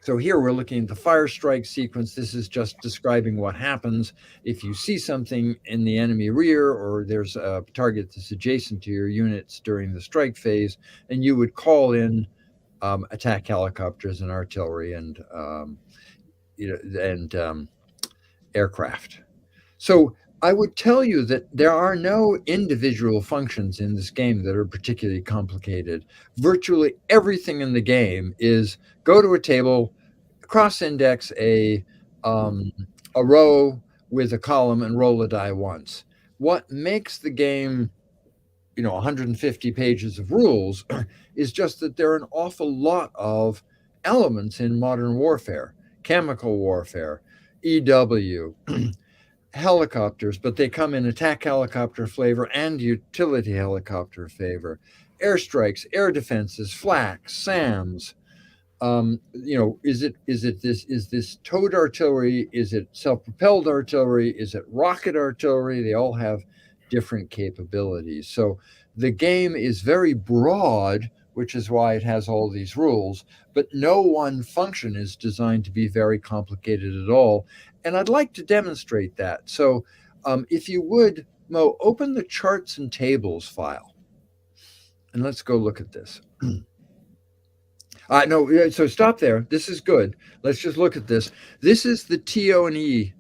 So here we're looking at the fire strike sequence. This is just describing what happens if you see something in the enemy rear or there's a target that's adjacent to your units during the strike phase, and you would call in attack helicopters and artillery and aircraft. So I would tell you that there are no individual functions in this game that are particularly complicated. Virtually everything in the game is go to a table, cross-index a row with a column, and roll a die once. What makes the game, 150 pages of rules is just that there are an awful lot of elements in modern warfare, chemical warfare, EW, helicopters, but they come in attack helicopter flavor and utility helicopter flavor, airstrikes, air defenses, flak, SAMs. Is this towed artillery? Is it self-propelled artillery? Is it rocket artillery? They all have different capabilities. So the game is very broad, which is why it has all these rules, but no one function is designed to be very complicated at all. And I'd like to demonstrate that. So if you would, Mo, open the charts and tables file. And let's go look at this. No, so stop there. This is good. Let's just look at this. This is the TO&E.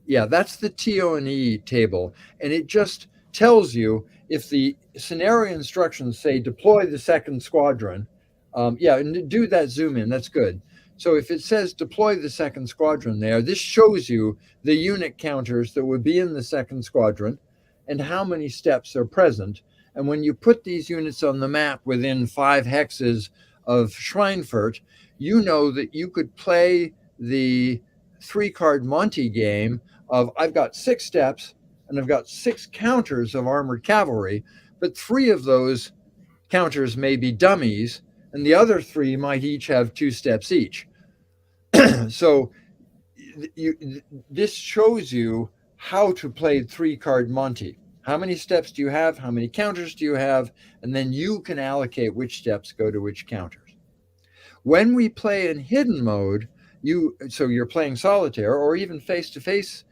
Yeah, that's the TO&E table. And it just tells you if the scenario instructions say deploy the second squadron. And do that zoom in. That's good. So if it says deploy the second squadron there, this shows you the unit counters that would be in the second squadron and how many steps are present. And when you put these units on the map within 5 hexes of Schweinfurt, you know that you could play the 3-card Monty game of I've got 6 steps and I've got 6 counters of armored cavalry, but 3 of those counters may be dummies and the other 3 might each have 2 steps each. So this shows you how to play 3-card Monty. How many steps do you have? How many counters do you have? And then you can allocate which steps go to which counters. When we play in hidden mode, so you're playing solitaire or even face-to-face,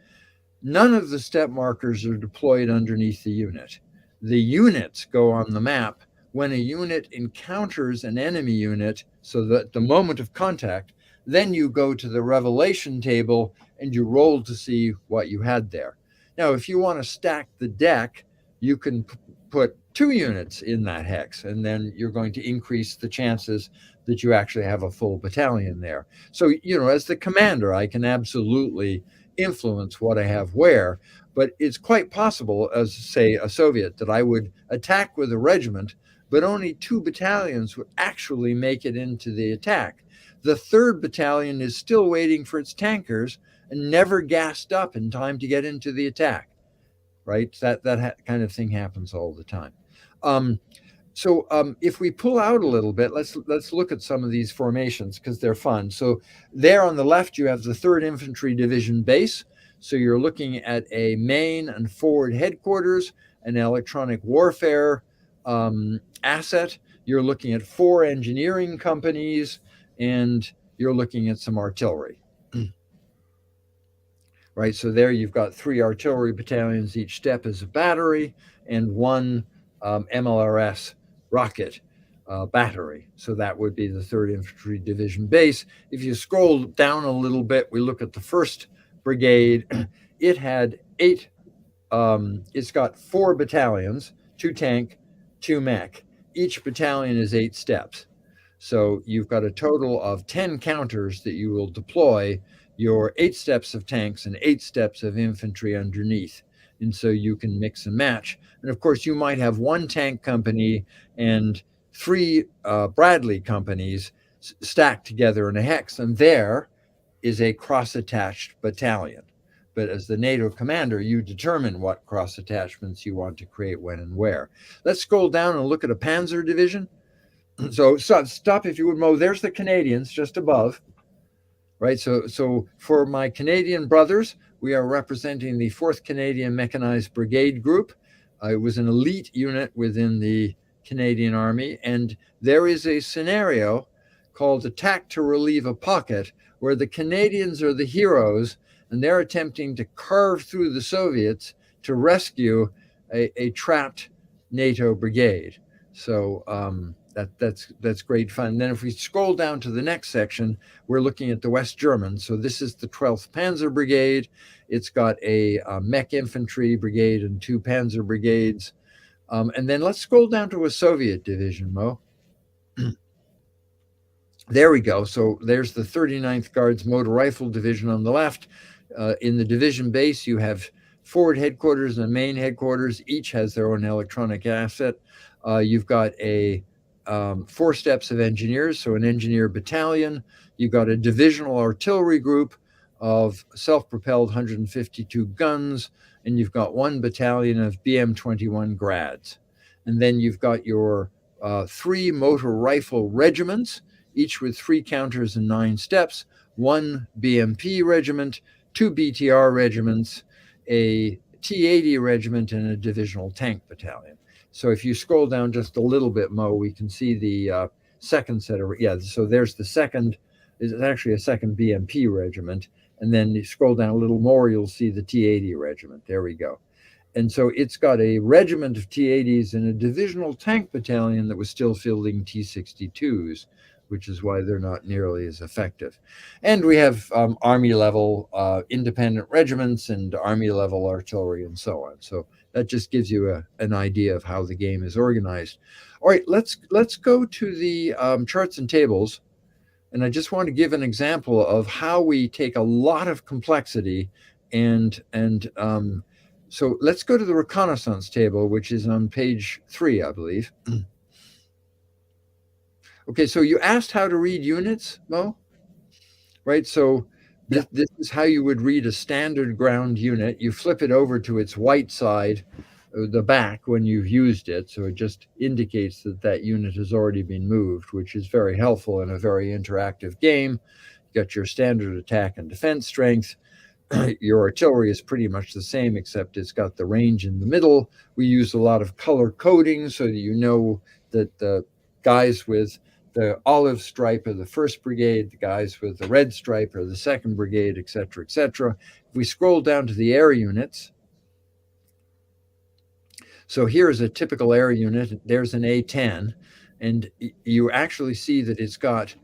none of the step markers are deployed underneath the unit. The units go on the map when a unit encounters an enemy unit, so that at the moment of contact, then you go to the revelation table and you roll to see what you had there. Now, if you want to stack the deck, you can put 2 units in that hex, and then you're going to increase the chances that you actually have a full battalion there. So, as the commander, I can absolutely influence what I have where, but it's quite possible, as, say, a Soviet, that I would attack with a regiment, but only 2 battalions would actually make it into the attack. The 3rd battalion is still waiting for its tankers and never gassed up in time to get into the attack, right? That kind of thing happens all the time. If we pull out a little bit, let's look at some of these formations because they're fun. So there on the left, you have the 3rd Infantry Division base. So you're looking at a main and forward headquarters, an electronic warfare asset. You're looking at 4 engineering companies, and you're looking at some artillery. Right, so there you've got 3 artillery battalions. Each step is a battery, and 1 MLRS rocket battery. So that would be the 3rd Infantry Division base. If you scroll down a little bit, we look at the 1st Brigade. It had 8, it's got 4 battalions, 2 tank, 2 mech. Each battalion is 8 steps. So you've got a total of 10 counters that you will deploy your 8 steps of tanks and 8 steps of infantry underneath. And so you can mix and match. And of course, you might have 1 tank company and 3 Bradley companies stacked together in a hex. And there is a cross-attached battalion. But as the NATO commander, you determine what cross-attachments you want to create when and where. Let's scroll down and look at a Panzer division. So stop if you would, Mo. There's the Canadians just above. Right, so for my Canadian brothers, we are representing the 4th Canadian Mechanized Brigade Group. It was an elite unit within the Canadian Army, and there is a scenario called Attack to Relieve a Pocket, where the Canadians are the heroes, and they're attempting to carve through the Soviets to rescue a trapped NATO brigade. So That's great fun. And then if we scroll down to the next section, we're looking at the West Germans. So this is the 12th Panzer Brigade. It's got a mech infantry brigade and 2 panzer brigades. And then let's scroll down to a Soviet division, Mo. There we go. So there's the 39th Guards Motor Rifle Division on the left. In the division base, you have forward headquarters and main headquarters. Each has their own electronic asset. You've got a 4 steps of engineers, so an engineer battalion. You've got a divisional artillery group of self-propelled 152 guns, and you've got 1 battalion of BM-21 grads. And then you've got your 3 motor rifle regiments, each with 3 counters and 9 steps, 1 BMP regiment, 2 BTR regiments, a T-80 regiment, and a divisional tank battalion. So if you scroll down just a little bit, Mo, we can see the second set of, so there's the second, it's actually a second BMP regiment. And then you scroll down a little more, you'll see the T-80 regiment. There we go. And so it's got a regiment of T-80s and a divisional tank battalion that was still fielding T-62s, which is why they're not nearly as effective. And we have Army level independent regiments and Army level artillery and so on. So that just gives you an idea of how the game is organized. All right, let's go to the charts and tables. And I just want to give an example of how we take a lot of complexity and so let's go to the reconnaissance table, which is on page 3, I believe. Okay, so you asked how to read units, Mo, right? So this is how you would read a standard ground unit. You flip it over to its white side, the back, when you've used it. So it just indicates that that unit has already been moved, which is very helpful in a very interactive game. You got your standard attack and defense strength. Your artillery is pretty much the same, except it's got the range in the middle. We use a lot of color coding so that you know that the guys with the olive stripe are the 1st Brigade, the guys with the red stripe are the 2nd Brigade, et cetera, et cetera. If we scroll down to the air units, so here's a typical air unit. There's an A-10, and you actually see that it's got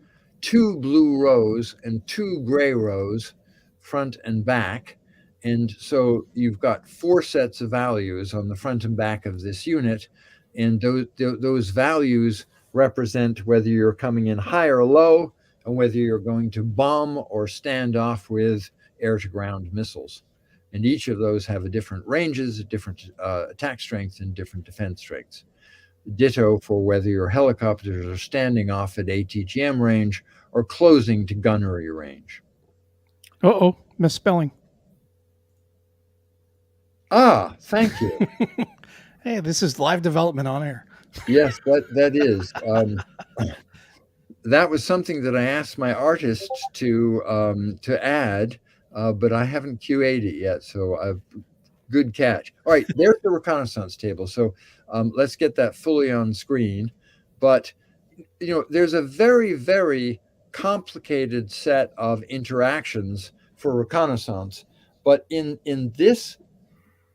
2 blue rows and 2 gray rows, front and back. And so you've got 4 sets of values on the front and back of this unit. And those values represent whether you're coming in high or low, and whether you're going to bomb or stand off with air-to-ground missiles. And each of those have a different ranges, a different attack strength, and different defense strengths. Ditto for whether your helicopters are standing off at ATGM range or closing to gunnery range. Uh-oh, misspelling. Ah, thank you. Hey, this is live development on air. Yes, that is. That was something that I asked my artist to add, but I haven't QA'd it yet. So good catch. All right, there's the reconnaissance table. So let's get that fully on screen. But there's a very, very complicated set of interactions for reconnaissance. But in this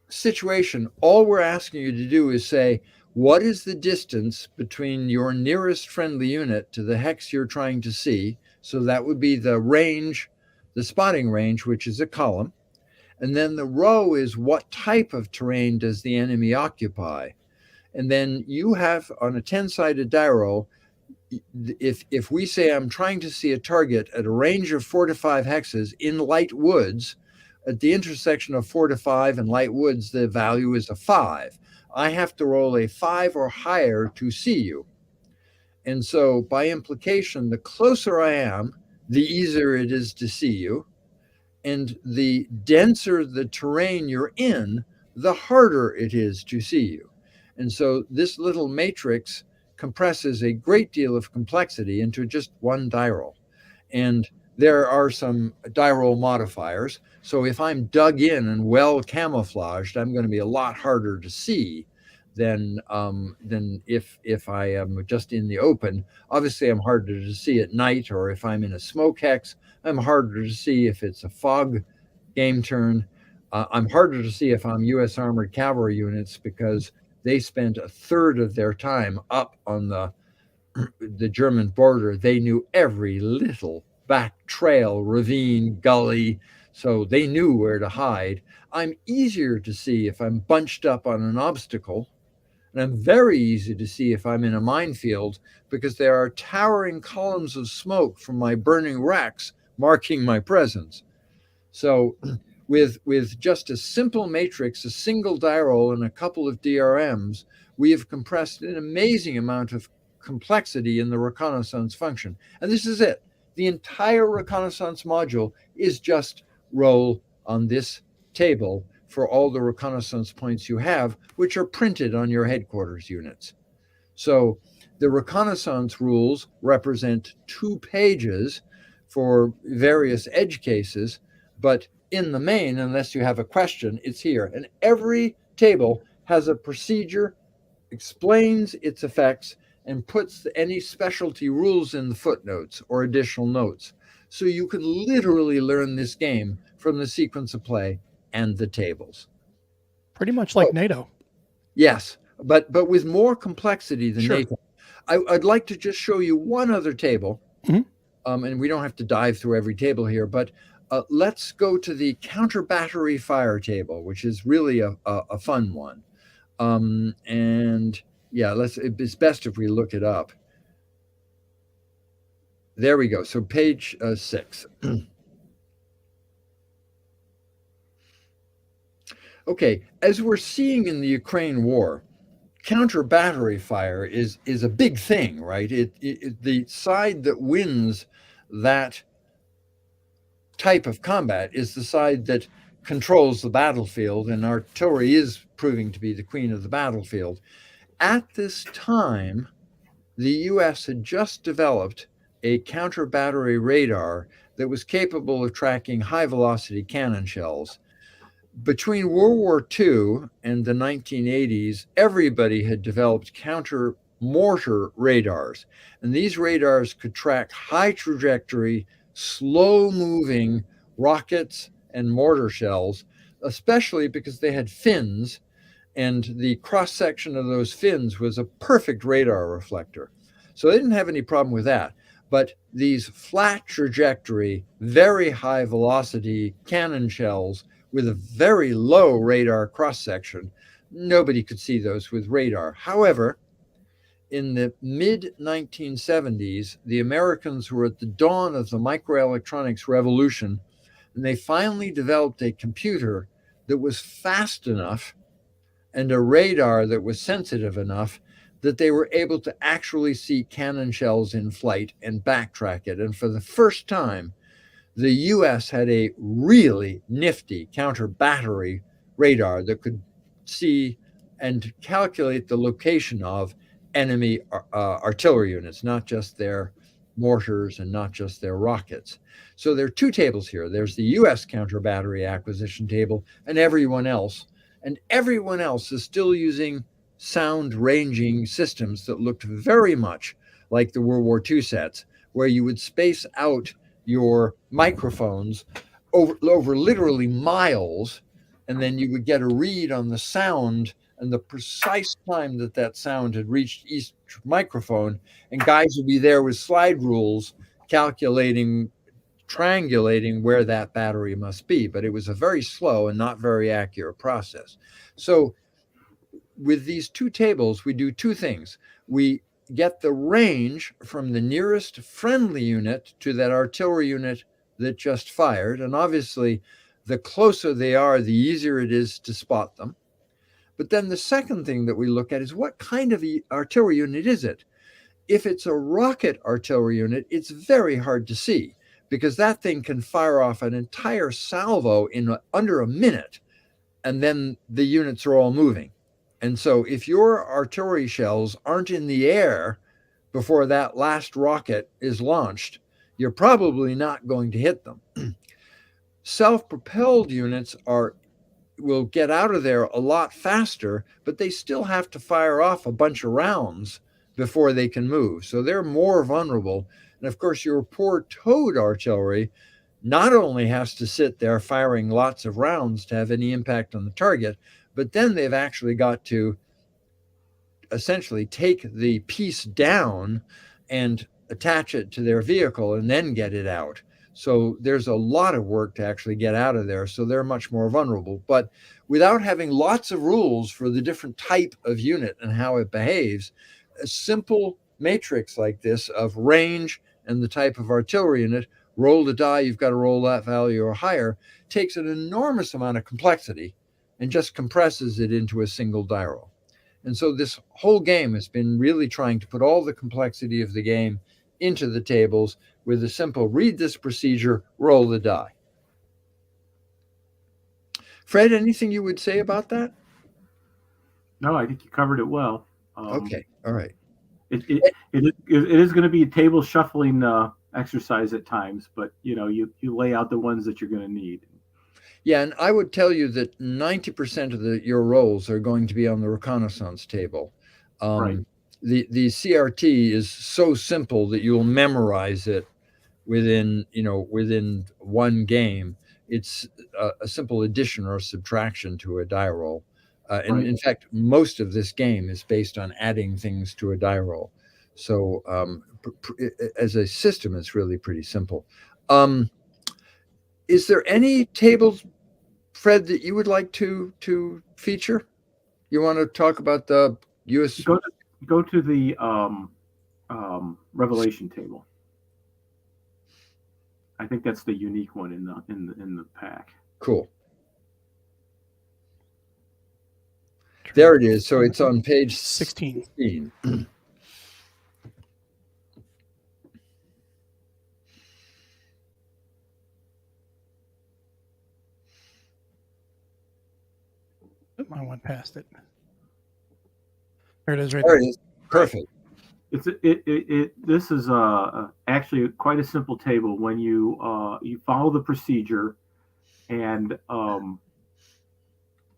situation, all we're asking you to do is say, what is the distance between your nearest friendly unit to the hex you're trying to see? So that would be the range, the spotting range, which is a column. And then the row is what type of terrain does the enemy occupy? And then you have on a 10-sided die roll, if we say I'm trying to see a target at a range of 4 to 5 hexes in light woods, at the intersection of 4 to 5 and light woods, the value is a 5. I have to roll a 5 or higher to see you. And so by implication, the closer I am, the easier it is to see you. And the denser the terrain you're in, the harder it is to see you. And so this little matrix compresses a great deal of complexity into just one die roll. And there are some die roll modifiers. So if I'm dug in and well camouflaged, I'm going to be a lot harder to see than if I am just in the open. Obviously, I'm harder to see at night, or if I'm in a smoke hex, I'm harder to see if it's a fog game turn. I'm harder to see if I'm U.S. Armored Cavalry units, because they spent a third of their time up on the the German border, they knew every little back trail, ravine, gully, so they knew where to hide. I'm easier to see if I'm bunched up on an obstacle, and I'm very easy to see if I'm in a minefield because there are towering columns of smoke from my burning racks marking my presence. So with just a simple matrix, a single diroll, and a couple of DRMs, we have compressed an amazing amount of complexity in the reconnaissance function. And this is it. The entire reconnaissance module is just roll on this table for all the reconnaissance points you have, which are printed on your headquarters units. So the reconnaissance rules represent 2 pages for various edge cases, but in the main, unless you have a question, it's here. And every table has a procedure, explains its effects, and puts any specialty rules in the footnotes or additional notes. So you can literally learn this game from the sequence of play and the tables. Pretty much like NATO. Yes, but with more complexity than Sure. NATO. I'd like to just show you one other table, Mhm. And we don't have to dive through every table here, but let's go to the counter battery fire table, which is really a fun one. And yeah, it's best if we look it up. There we go. So page 6. Okay, as we're seeing in the Ukraine war, counter battery fire is a big thing, right? The side that wins that type of combat is the side that controls the battlefield, and artillery is proving to be the queen of the battlefield. At this time, the US had just developed a counter battery radar that was capable of tracking high velocity cannon shells. Between World War II and the 1980s, everybody had developed counter mortar radars. And these radars could track high trajectory, slow moving rockets and mortar shells, especially because they had fins, and the cross section of those fins was a perfect radar reflector. So they didn't have any problem with that. But these flat trajectory, very high velocity cannon shells with a very low radar cross section, nobody could see those with radar. However, in the mid 1970s, the Americans were at the dawn of the microelectronics revolution, and they finally developed a computer that was fast enough and a radar that was sensitive enough that they were able to actually see cannon shells in flight and backtrack it. And for the first time, the US had a really nifty counter battery radar that could see and calculate the location of enemy artillery units, not just their mortars and not just their rockets. So there are 2 tables here. There's the US counter battery acquisition table and everyone else. And everyone else is still using sound ranging systems that looked very much like the World War II sets, where you would space out your microphones over literally miles, and then you would get a read on the sound and the precise time that sound had reached each microphone, and guys would be there with slide rules calculating, triangulating where that battery must be. But it was a very slow and not very accurate process. So with these 2 tables, we do 2 things. We get the range from the nearest friendly unit to that artillery unit that just fired. And obviously, the closer they are, the easier it is to spot them. But then the second thing that we look at is what kind of artillery unit is it? If it's a rocket artillery unit, it's very hard to see because that thing can fire off an entire salvo in under a minute, and then the units are all moving. And so if your artillery shells aren't in the air before that last rocket is launched, you're probably not going to hit them. Self-propelled units will get out of there a lot faster, but they still have to fire off a bunch of rounds before they can move. So they're more vulnerable. And of course, your poor towed artillery not only has to sit there firing lots of rounds to have any impact on the target, but then they've actually got to essentially take the piece down and attach it to their vehicle and then get it out. So there's a lot of work to actually get out of there. So they're much more vulnerable. But without having lots of rules for the different type of unit and how it behaves, a simple matrix like this of range and the type of artillery unit, roll the die, you've got to roll that value or higher, takes an enormous amount of complexity and just compresses it into a single die roll. And so this whole game has been really trying to put all the complexity of the game into the tables with a simple read this procedure, roll the die. Fred, anything you would say about that? No, I think you covered it well. Okay, all right. It is going to be a table shuffling exercise at times, but you lay out the ones that you're going to need. Yeah, and I would tell you that 90% of your rolls are going to be on the reconnaissance table. Right. The CRT is so simple that you'll memorize it within one game. It's a simple addition or subtraction to a die roll. And Right. in fact, most of this game is based on adding things to a die roll. So as a system, it's really pretty simple. Is there any tables, Fred, that you would like to feature? You want to talk about the US? Go to the Revelation table. I think that's the unique one in the pack. Cool. There it is. So it's on page 16. I went past it. There it is, right There there. it is. Perfect. This is actually quite a simple table when you follow the procedure, and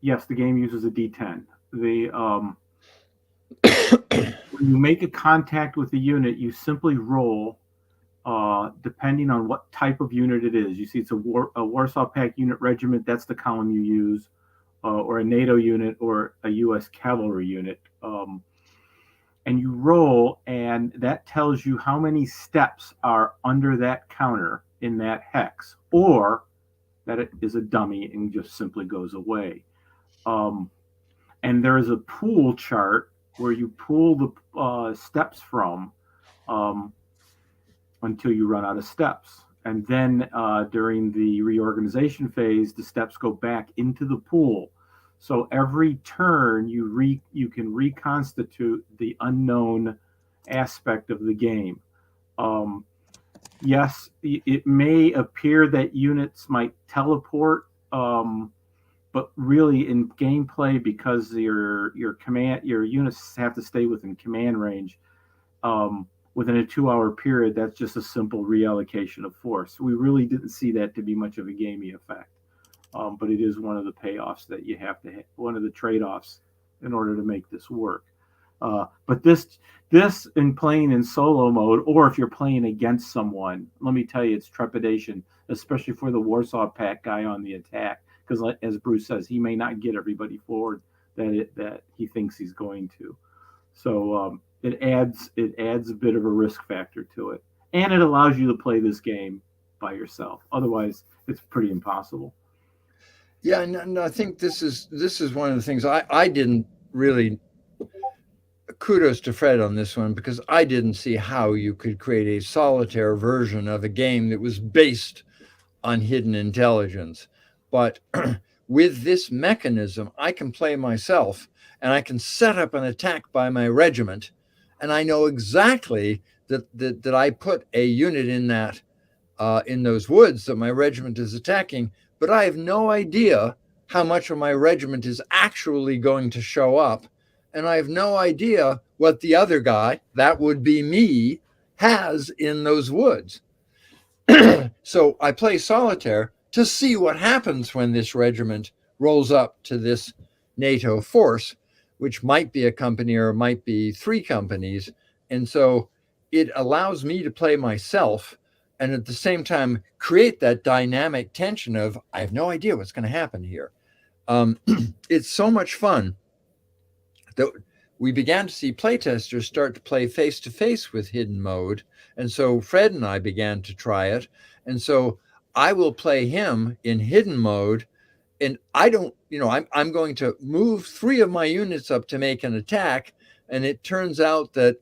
yes, the game uses a D10. When you make a contact with the unit, you simply roll, depending on what type of unit it is. You see, it's a Warsaw Pact unit regiment. That's the column you use, or a NATO unit, or a U.S. cavalry unit. And you roll, and that tells you how many steps are under that counter in that hex, or that it is a dummy and just simply goes away. And there is a pool chart where you pull the steps from until you run out of steps. And then during the reorganization phase, the steps go back into the pool. So every turn you can reconstitute the unknown aspect of the game. Yes, it may appear that units might teleport, but really in gameplay, because your units have to stay within command range, within a 2-hour period, that's just a simple reallocation of force. We really didn't see that to be much of a gamey effect. But it is one of the payoffs that you have to one of the trade-offs in order to make this work. But this in playing in solo mode, or if you're playing against someone, let me tell you, it's trepidation, especially for the Warsaw Pact guy on the attack, because as Bruce says, he may not get everybody forward that he thinks he's going to. So it adds a bit of a risk factor to it, and it allows you to play this game by yourself. Otherwise, it's pretty impossible. Yeah, and I think this is one of the things I didn't really. Kudos to Fred on this one, because I didn't see how you could create a solitaire version of a game that was based on hidden intelligence. But with this mechanism, I can play myself, and I can set up an attack by my regiment, and I know exactly that I put a unit in that in those woods that my regiment is attacking, but I have no idea how much of my regiment is actually going to show up. And I have no idea what the other guy, that would be me, has in those woods. So I play solitaire to see what happens when this regiment rolls up to this NATO force, which might be a company or might be 3 companies. And so it allows me to play myself, and at the same time create that dynamic tension of, I have no idea what's going to happen here. It's so much fun that we began to see playtesters start to play face-to-face with hidden mode. And so Fred and I began to try it. And so I will play him in hidden mode, and I don't, I'm going to move 3 of my units up to make an attack. And it turns out that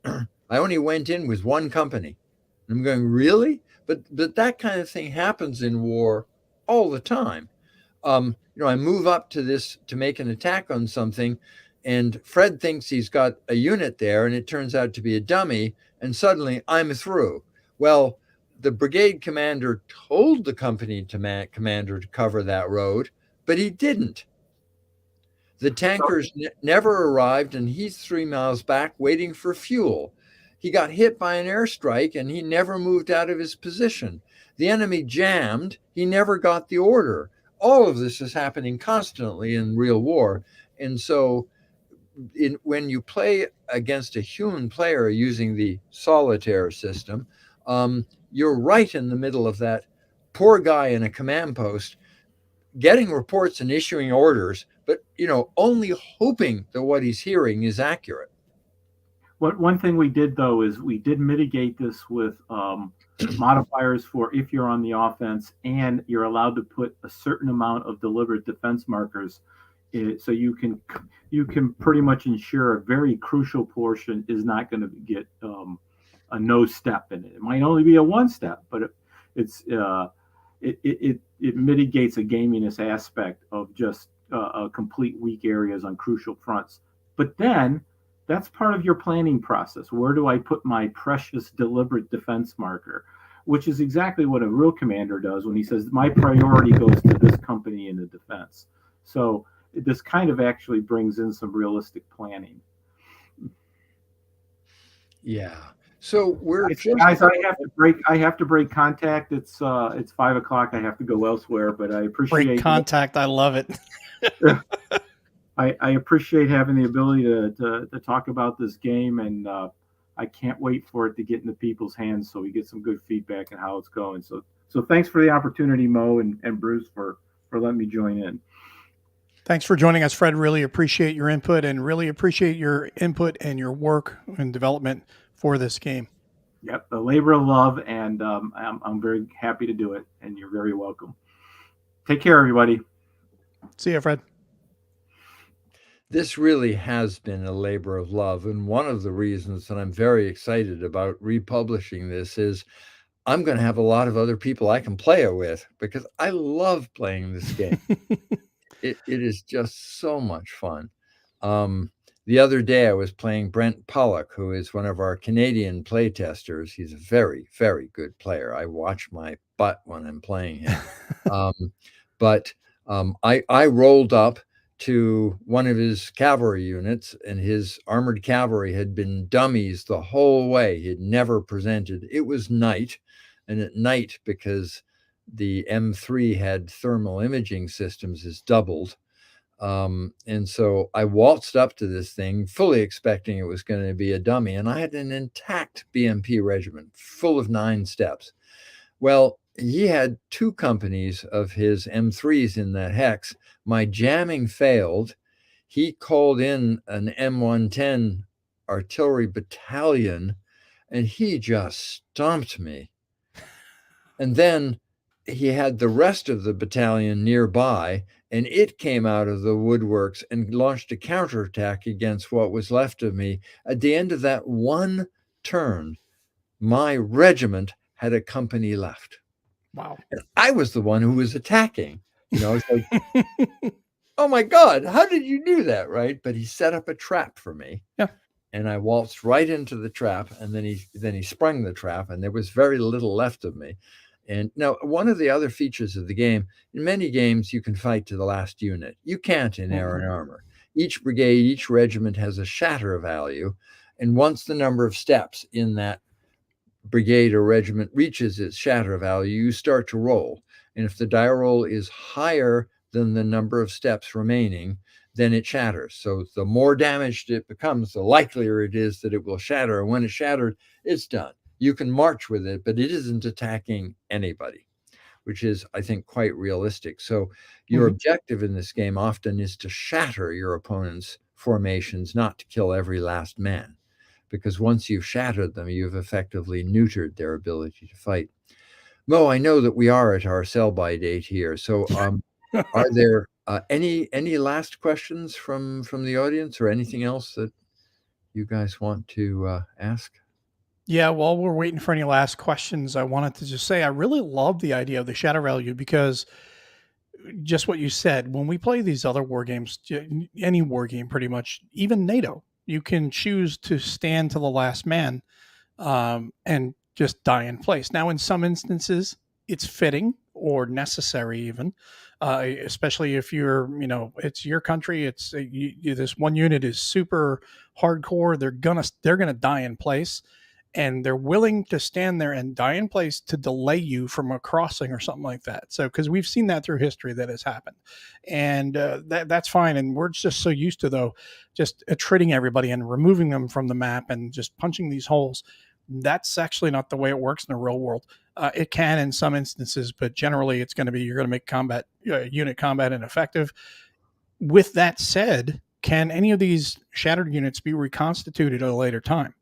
I only went in with 1 company. And I'm going, really? But that kind of thing happens in war all the time. I move up to this to make an attack on something, and Fred thinks he's got a unit there, and it turns out to be a dummy, and suddenly I'm through. Well, the brigade commander told the company commander to cover that road, but he didn't. The tankers never arrived, and he's 3 miles back waiting for fuel. He got hit by an airstrike, and he never moved out of his position. The enemy jammed. He never got the order. All of this is happening constantly in real war. And so when you play against a human player using the Solitaire system, you're right in the middle of that poor guy in a command post getting reports and issuing orders, but only hoping that what he's hearing is accurate. One thing we did, though, is we did mitigate this with modifiers for if you're on the offense, and you're allowed to put a certain amount of deliberate defense markers, so you can pretty much ensure a very crucial portion is not going to get a no step in it. It might only be a 1 step, but it mitigates a gaminess aspect of just complete weak areas on crucial fronts. But then that's part of your planning process. Where do I put my precious deliberate defense marker? Which is exactly what a real commander does when he says, my priority goes to this company in the defense. So this kind of actually brings in some realistic planning. Yeah. So guys, I have to break contact. It's 5 o'clock. I have to go elsewhere, but I appreciate break contact. I love it. I appreciate having the ability to talk about this game, and I can't wait for it to get into people's hands so we get some good feedback on how it's going. So thanks for the opportunity, Mo and Bruce, for letting me join in. Thanks for joining us, Fred. Really appreciate your input, and really appreciate your input and your work and development for this game. Yep, a labor of love, and I'm very happy to do it, and you're very welcome. Take care, everybody. See you, Fred. This really has been a labor of love. And one of the reasons that I'm very excited about republishing this is I'm going to have a lot of other people I can play it with, because I love playing this game. It is just so much fun. The other day I was playing Brent Pollock, who is one of our Canadian playtesters. He's a very, very good player. I watch my butt when I'm playing him. I rolled up to one of his cavalry units, and his armored cavalry had been dummies the whole way. He had never presented. It was night, and at night, because the M3 had thermal imaging systems, is doubled. And so I waltzed up to this thing, fully expecting it was going to be a dummy, and I had an intact BMP regiment, full of 9 steps. Well, he had 2 companies of his M3s in that hex. My jamming failed. He called in an M110 artillery battalion, and he just stomped me. And then he had the rest of the battalion nearby, and it came out of the woodworks and launched a counterattack against what was left of me. At the end of that one turn, my regiment had a company left. Wow. And I was the one who was attacking. It's like, oh my God, how did you do that? Right. But he set up a trap for me. Yeah. And I waltzed right into the trap, and then he sprung the trap, and there was very little left of me. And now, one of the other features of the game, in many games, you can fight to the last unit. You can't in Air and Armor. Each brigade, each regiment has a shatter value. And once the number of steps in that brigade or regiment reaches its shatter value, you start to roll. And if the die roll is higher than the number of steps remaining, then it shatters. So the more damaged it becomes, the likelier it is that it will shatter. And when it's shattered, it's done. You can march with it, but it isn't attacking anybody, which is, I think, quite realistic. So your objective in this game often is to shatter your opponent's formations, not to kill every last man, because once you've shattered them, you've effectively neutered their ability to fight. Mo, I know that we are at our sell-by date here, so are there any last questions from the audience, or anything else that you guys want to ask? Yeah, while we're waiting for any last questions, I wanted to just say I really love the idea of the shadow value, because just what you said, when we play these other war games, any war game pretty much, even NATO, you can choose to stand to the last man, and just die in place. Now, in some instances, it's fitting or necessary, even, especially if it's your country. It's this one unit is super hardcore. They're gonna die in place, and they're willing to stand there and die in place to delay you from a crossing or something like that. So, because we've seen that through history that has happened, and that's fine. And we're just so used to, though, just treating everybody and removing them from the map and just punching these holes. That's actually not the way it works in the real world. It can in some instances, but generally it's going to be, you're going to make unit combat ineffective. With that said, can any of these shattered units be reconstituted at a later time?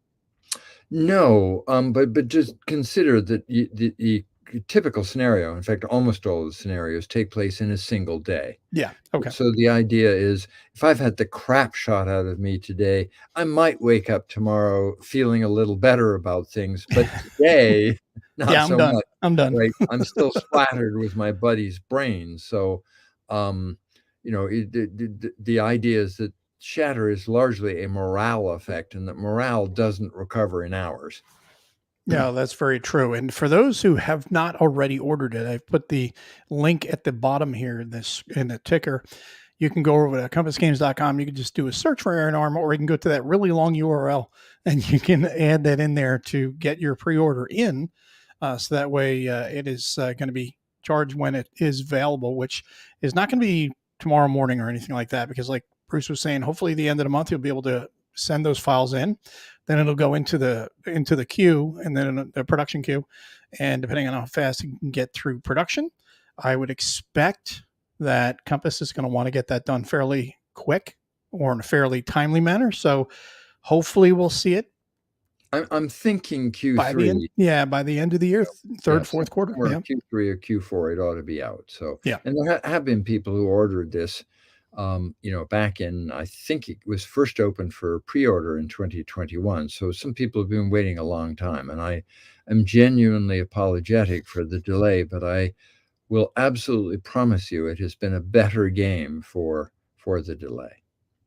No, but just consider that the typical scenario, in fact, almost all of the scenarios take place in a single day. Yeah. Okay. So the idea is, if I've had the crap shot out of me today, I might wake up tomorrow feeling a little better about things. But today, not Yeah, I'm so done. much. I'm done. Right? I'm still splattered with my buddy's brains. So, the idea is that shatter is largely a morale effect, and that morale doesn't recover in hours. Yeah, that's very true. And for those who have not already ordered it, I've put the link at the bottom here in the ticker. You can go over to compassgames.com. You can just do a search for Iron Armor, or you can go to that really long URL and you can add that in there to get your pre-order in. So that way it is going to be charged when it is available, which is not going to be tomorrow morning or anything like that, because like Bruce was saying, hopefully the end of the month, you'll be able to send those files in. Then it'll go into the queue, and then the production queue. And depending on how fast you can get through production, I would expect that Compass is going to want to get that done fairly quick or in a fairly timely manner. So hopefully we'll see it. I'm thinking Q3. By the end of the year, fourth quarter. Yeah. Q3 or Q4, it ought to be out. So yeah, and there have been people who ordered this, back in, I think it was first opened for pre-order in 2021. So some people have been waiting a long time, and I am genuinely apologetic for the delay, but I will absolutely promise you it has been a better game for the delay.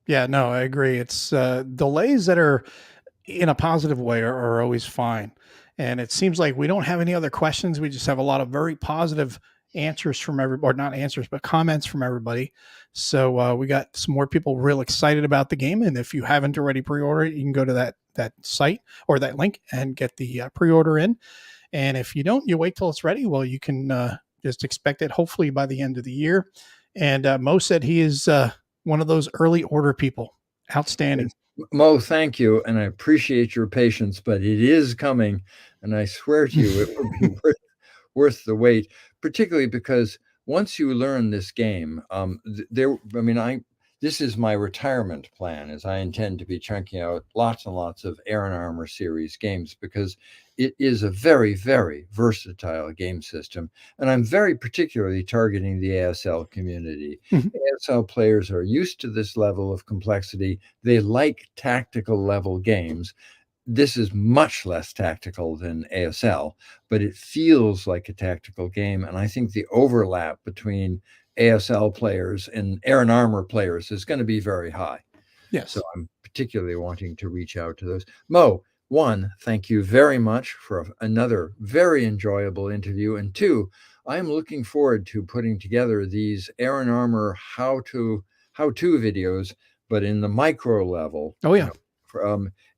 Yeah, no, I agree. It's delays that are in a positive way are always fine. And it seems like we don't have any other questions. We just have a lot of very positive answers from everybody, or not answers, but comments from everybody. So we got some more people real excited about the game. And if you haven't already pre-ordered, you can go to that site or that link and get the pre-order in. And if you don't, you wait till it's ready. Well, you can just expect it hopefully by the end of the year. And Mo said he is one of those early order people. Outstanding. Mo, thank you. And I appreciate your patience, but it is coming. And I swear to you, it will be worth the wait, particularly because once you learn this game, this is my retirement plan, as I intend to be chunking out lots and lots of Iron Armor series games, because it is a very, very versatile game system. And I'm very particularly targeting the ASL community. Mm-hmm. ASL players are used to this level of complexity. They like tactical level games. This is much less tactical than ASL, but it feels like a tactical game. And I think the overlap between ASL players and Iron Armor players is going to be very high. Yes. So I'm particularly wanting to reach out to those. Mo, one, thank you very much for another very enjoyable interview. And two, I'm looking forward to putting together these Iron Armor how-to videos, but in the micro level. Oh, yeah.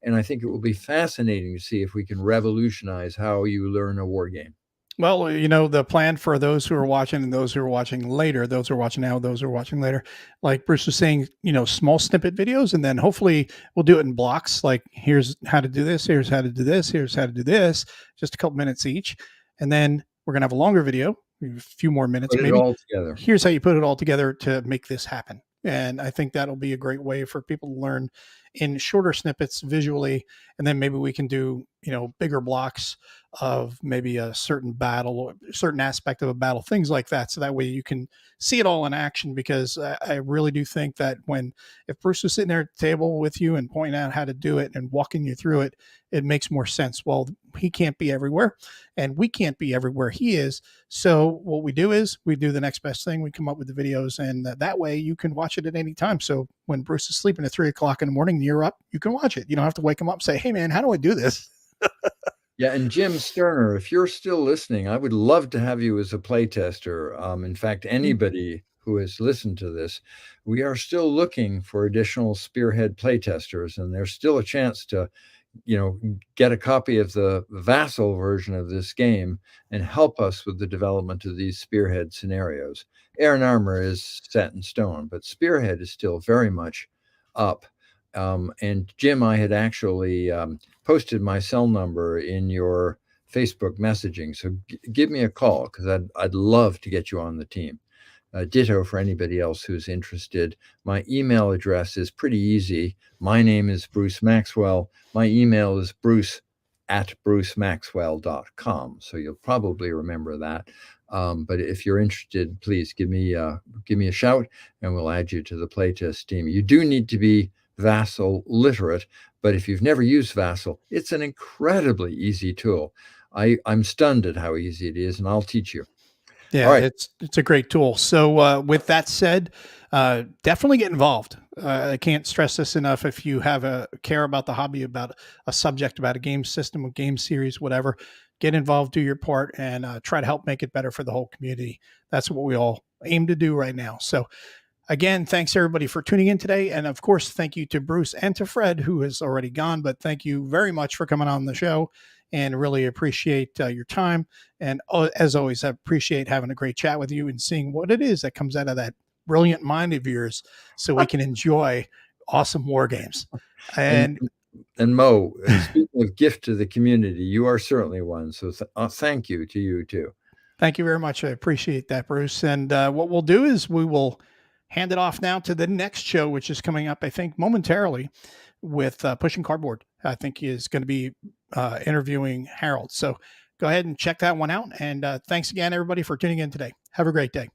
And I think it will be fascinating to see if we can revolutionize how you learn a war game. Well, the plan for those who are watching and those who are watching later, those who are watching now, those who are watching later, like Bruce was saying, small snippet videos, and then hopefully we'll do it in blocks. Like, here's how to do this, here's how to do this, here's how to do this, just a couple minutes each. And then we're going to have a longer video, a few more minutes, Put maybe. it all together. Here's how you put it all together to make this happen. And I think that'll be a great way for people to learn in shorter snippets visually. And then maybe we can do, bigger blocks of maybe a certain battle or a certain aspect of a battle, things like that. So that way you can see it all in action, because I really do think that if Bruce was sitting there at the table with you and pointing out how to do it and walking you through it, it makes more sense. Well, he can't be everywhere and we can't be everywhere he is. So what we do is we do the next best thing. We come up with the videos, and that way you can watch it at any time. So when Bruce is sleeping at 3:00 in the morning and you're up, you can watch it. You don't have to wake him up and say, hey man, how do I do this? Yeah, and Jim Sterner, if you're still listening, I would love to have you as a playtester. In fact, anybody who has listened to this, we are still looking for additional Spearhead playtesters, and there's still a chance to, get a copy of the Vassal version of this game and help us with the development of these Spearhead scenarios. Air and Armor is set in stone, but Spearhead is still very much up. And Jim, I had actually posted my cell number in your Facebook messaging. So give me a call, because I'd love to get you on the team. Ditto for anybody else who's interested. My email address is pretty easy. My name is Bruce Maxwell. My email is bruce@brucemaxwell.com. So you'll probably remember that. But if you're interested, please give me a shout, and we'll add you to the playtest team. You do need to be Vassal literate, but if you've never used Vassal, it's an incredibly easy tool. I'm stunned at how easy it is, and I'll teach you. Yeah, All right. It's a great tool. So with that said, definitely get involved. I can't stress this enough. If you have a care about the hobby, about a subject, about a game system, a game series, whatever, get involved, do your part, and try to help make it better for the whole community. That's what we all aim to do right now. So again, thanks everybody for tuning in today. And of course, thank you to Bruce and to Fred, who has already gone, but thank you very much for coming on the show, and really appreciate your time. And as always, I appreciate having a great chat with you and seeing what it is that comes out of that brilliant mind of yours, so we can enjoy awesome war games. And Mo, speaking of gift to the community, you are certainly one. So thank you to you too. Thank you very much. I appreciate that, Bruce. And what we'll do is we will hand it off now to the next show, which is coming up, I think, momentarily, with Pushing Cardboard. I think he is going to be interviewing Harold. So go ahead and check that one out. And thanks again, everybody, for tuning in today. Have a great day.